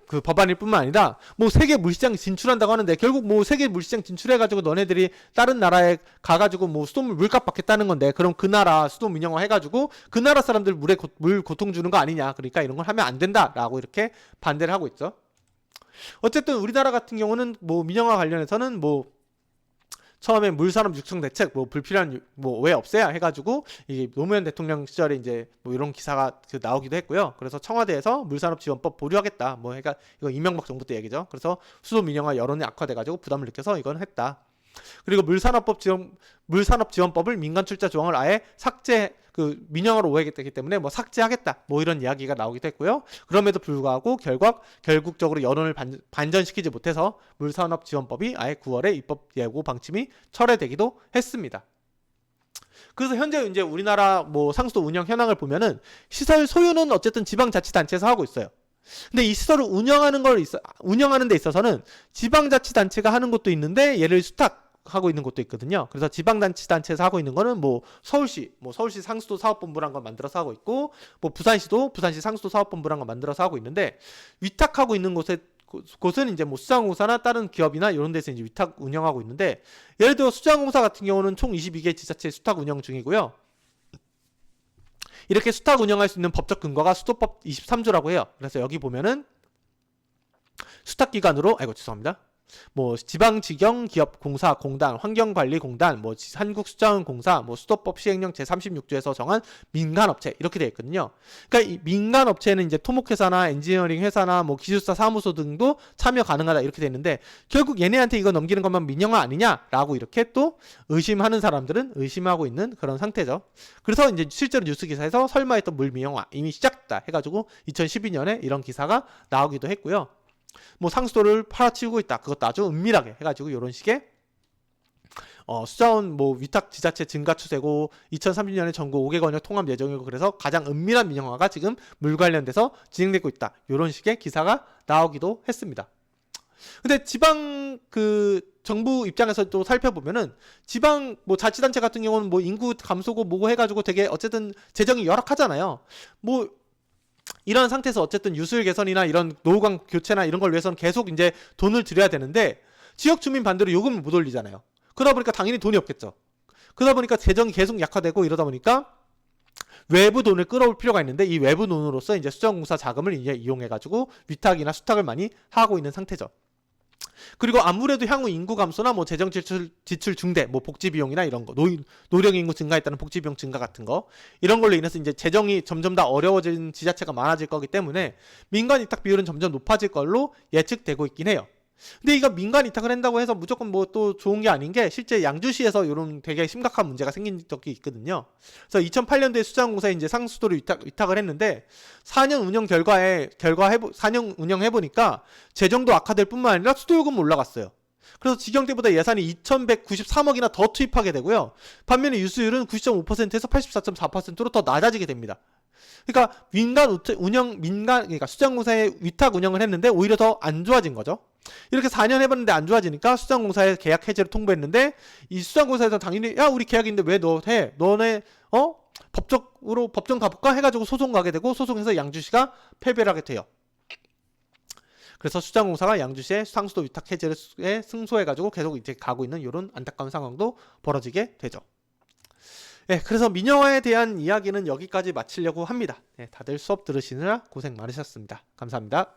그 법안일 뿐만 아니라 뭐 세계 물시장 진출한다고 하는데, 결국 뭐 세계 물시장 진출해가지고 너네들이 다른 나라에 가가지고 뭐 수돗물 물값 받겠다는 건데, 그럼 그 나라 수도 민영화 해가지고 그 나라 사람들 물 고통 주는 거 아니냐. 그러니까 이런 걸 하면 안 된다라고 이렇게 반대를 하고 있죠. 어쨌든 우리나라 같은 경우는 뭐 민영화 관련해서는 뭐 처음에 물산업 육성 대책 뭐 불필요한 뭐 왜 없애야 해가지고 이 노무현 대통령 시절에 이제 뭐 이런 기사가 나오기도 했고요. 그래서 청와대에서 물산업지원법 보류하겠다 뭐 해가, 이거 이명박 정부 때 얘기죠. 그래서 수도 민영화 여론이 악화돼가지고 부담을 느껴서 이건 했다. 그리고 물산업지원법을 민간 출자 조항을 아예 민영화로 오해했기 때문에 뭐 삭제하겠다 뭐 이런 이야기가 나오기도 했고요. 그럼에도 불구하고 결국적으로 여론을 반전시키지 못해서 물산업지원법이 아예 9월에 입법 예고 방침이 철회되기도 했습니다. 그래서 현재 이제 우리나라 뭐 상수도 운영 현황을 보면은 시설 소유는 어쨌든 지방자치단체에서 하고 있어요. 근데 이 시설을 운영하는 데 있어서는 지방자치단체가 하는 것도 있는데, 얘를 수탁하고 있는 것도 있거든요. 그래서 지방자치단체에서 하고 있는 거는 뭐 서울시 상수도 사업본부란 걸 만들어서 하고 있고, 뭐 부산시 상수도 사업본부란 걸 만들어서 하고 있는데, 위탁하고 있는 곳은 이제 뭐 수자원공사나 다른 기업이나 이런 데서 이제 위탁 운영하고 있는데, 예를 들어 수자원공사 같은 경우는 총 22개 지자체 수탁 운영 중이고요. 이렇게 수탁 운영할 수 있는 법적 근거가 수도법 23조라고 해요. 그래서 여기 보면은 수탁기관으로, 뭐 지방직영기업공사 공단, 환경관리공단, 뭐 한국수자원공사, 뭐 수도법 시행령 제36조에서 정한 민간업체 이렇게 되어 있거든요. 그러니까 이 민간업체는 이제 토목회사나 엔지니어링 회사나 뭐 기술사 사무소 등도 참여 가능하다 이렇게 되어 있는데, 결국 얘네한테 이거 넘기는 것만 민영화 아니냐라고 이렇게 또 의심하는 사람들은 의심하고 있는 그런 상태죠. 그래서 이제 실제로 뉴스 기사에서 설마 했던 물민영화 이미 시작됐다 해가지고 2012년에 이런 기사가 나오기도 했고요. 뭐 상수도를 팔아치우고 있다, 그것도 아주 은밀하게 해가지고 이런 식의 수자원 뭐 위탁 지자체 증가 추세고 2030년에 전국 5개 권역 통합 예정이고, 그래서 가장 은밀한 민영화가 지금 물 관련돼서 진행되고 있다, 이런 식의 기사가 나오기도 했습니다. 근데 지방 그 정부 입장에서 또 살펴보면은 지방 뭐 자치단체 같은 경우는 뭐 인구 감소고 뭐고 해가지고 되게 어쨌든 재정이 열악하잖아요. 뭐 이런 상태에서 어쨌든 유술 개선이나 이런 노후관 교체나 이런 걸 위해서는 계속 이제 돈을 들여야 되는데 지역 주민 반대로 요금을 못 올리잖아요. 그러다 보니까 당연히 돈이 없겠죠. 그러다 보니까 재정이 계속 약화되고 이러다 보니까 외부 돈을 끌어올 필요가 있는데 이 외부 돈으로서 이제 수자원공사 자금을 이제 이용해가지고 위탁이나 수탁을 많이 하고 있는 상태죠. 그리고 아무래도 향후 인구 감소나 뭐 재정 지출 중대, 뭐 복지 비용이나 이런 거, 노령 인구 증가에 따른 복지 비용 증가 같은 거 이런 걸로 인해서 이제 재정이 점점 더 어려워진 지자체가 많아질 거기 때문에 민간 위탁 비율은 점점 높아질 걸로 예측되고 있긴 해요. 근데 이거 민간 위탁을 한다고 해서 무조건 뭐 또 좋은 게 아닌 게 실제 양주시에서 이런 되게 심각한 문제가 생긴 적이 있거든요. 그래서 2008년도에 수자원공사에 이제 상수도를 위탁을 했는데 4년 운영 4년 운영해 보니까 재정도 악화될 뿐만 아니라 수도요금은 올라갔어요. 그래서 직영 때보다 예산이 2,193억이나 더 투입하게 되고요. 반면에 유수율은 90.5%에서 84.4%로 더 낮아지게 됩니다. 그러니까 그러니까 수자원공사에 위탁 운영을 했는데 오히려 더 안 좋아진 거죠. 이렇게 4년 해봤는데 안 좋아지니까 수자원공사에 계약 해지를 통보했는데 이 수자원공사에서 당연히 야 우리 계약인데 왜 너 해? 너네 법적으로 법정 가볼까 해가지고 소송 가게 되고 소송에서 양주시가 패배를 하게 돼요. 그래서 수자원공사가 양주시의 상수도 위탁 해지에 승소해가지고 계속 이제 가고 있는 이런 안타까운 상황도 벌어지게 되죠. 네, 그래서 민영화에 대한 이야기는 여기까지 마치려고 합니다. 네, 다들 수업 들으시느라 고생 많으셨습니다. 감사합니다.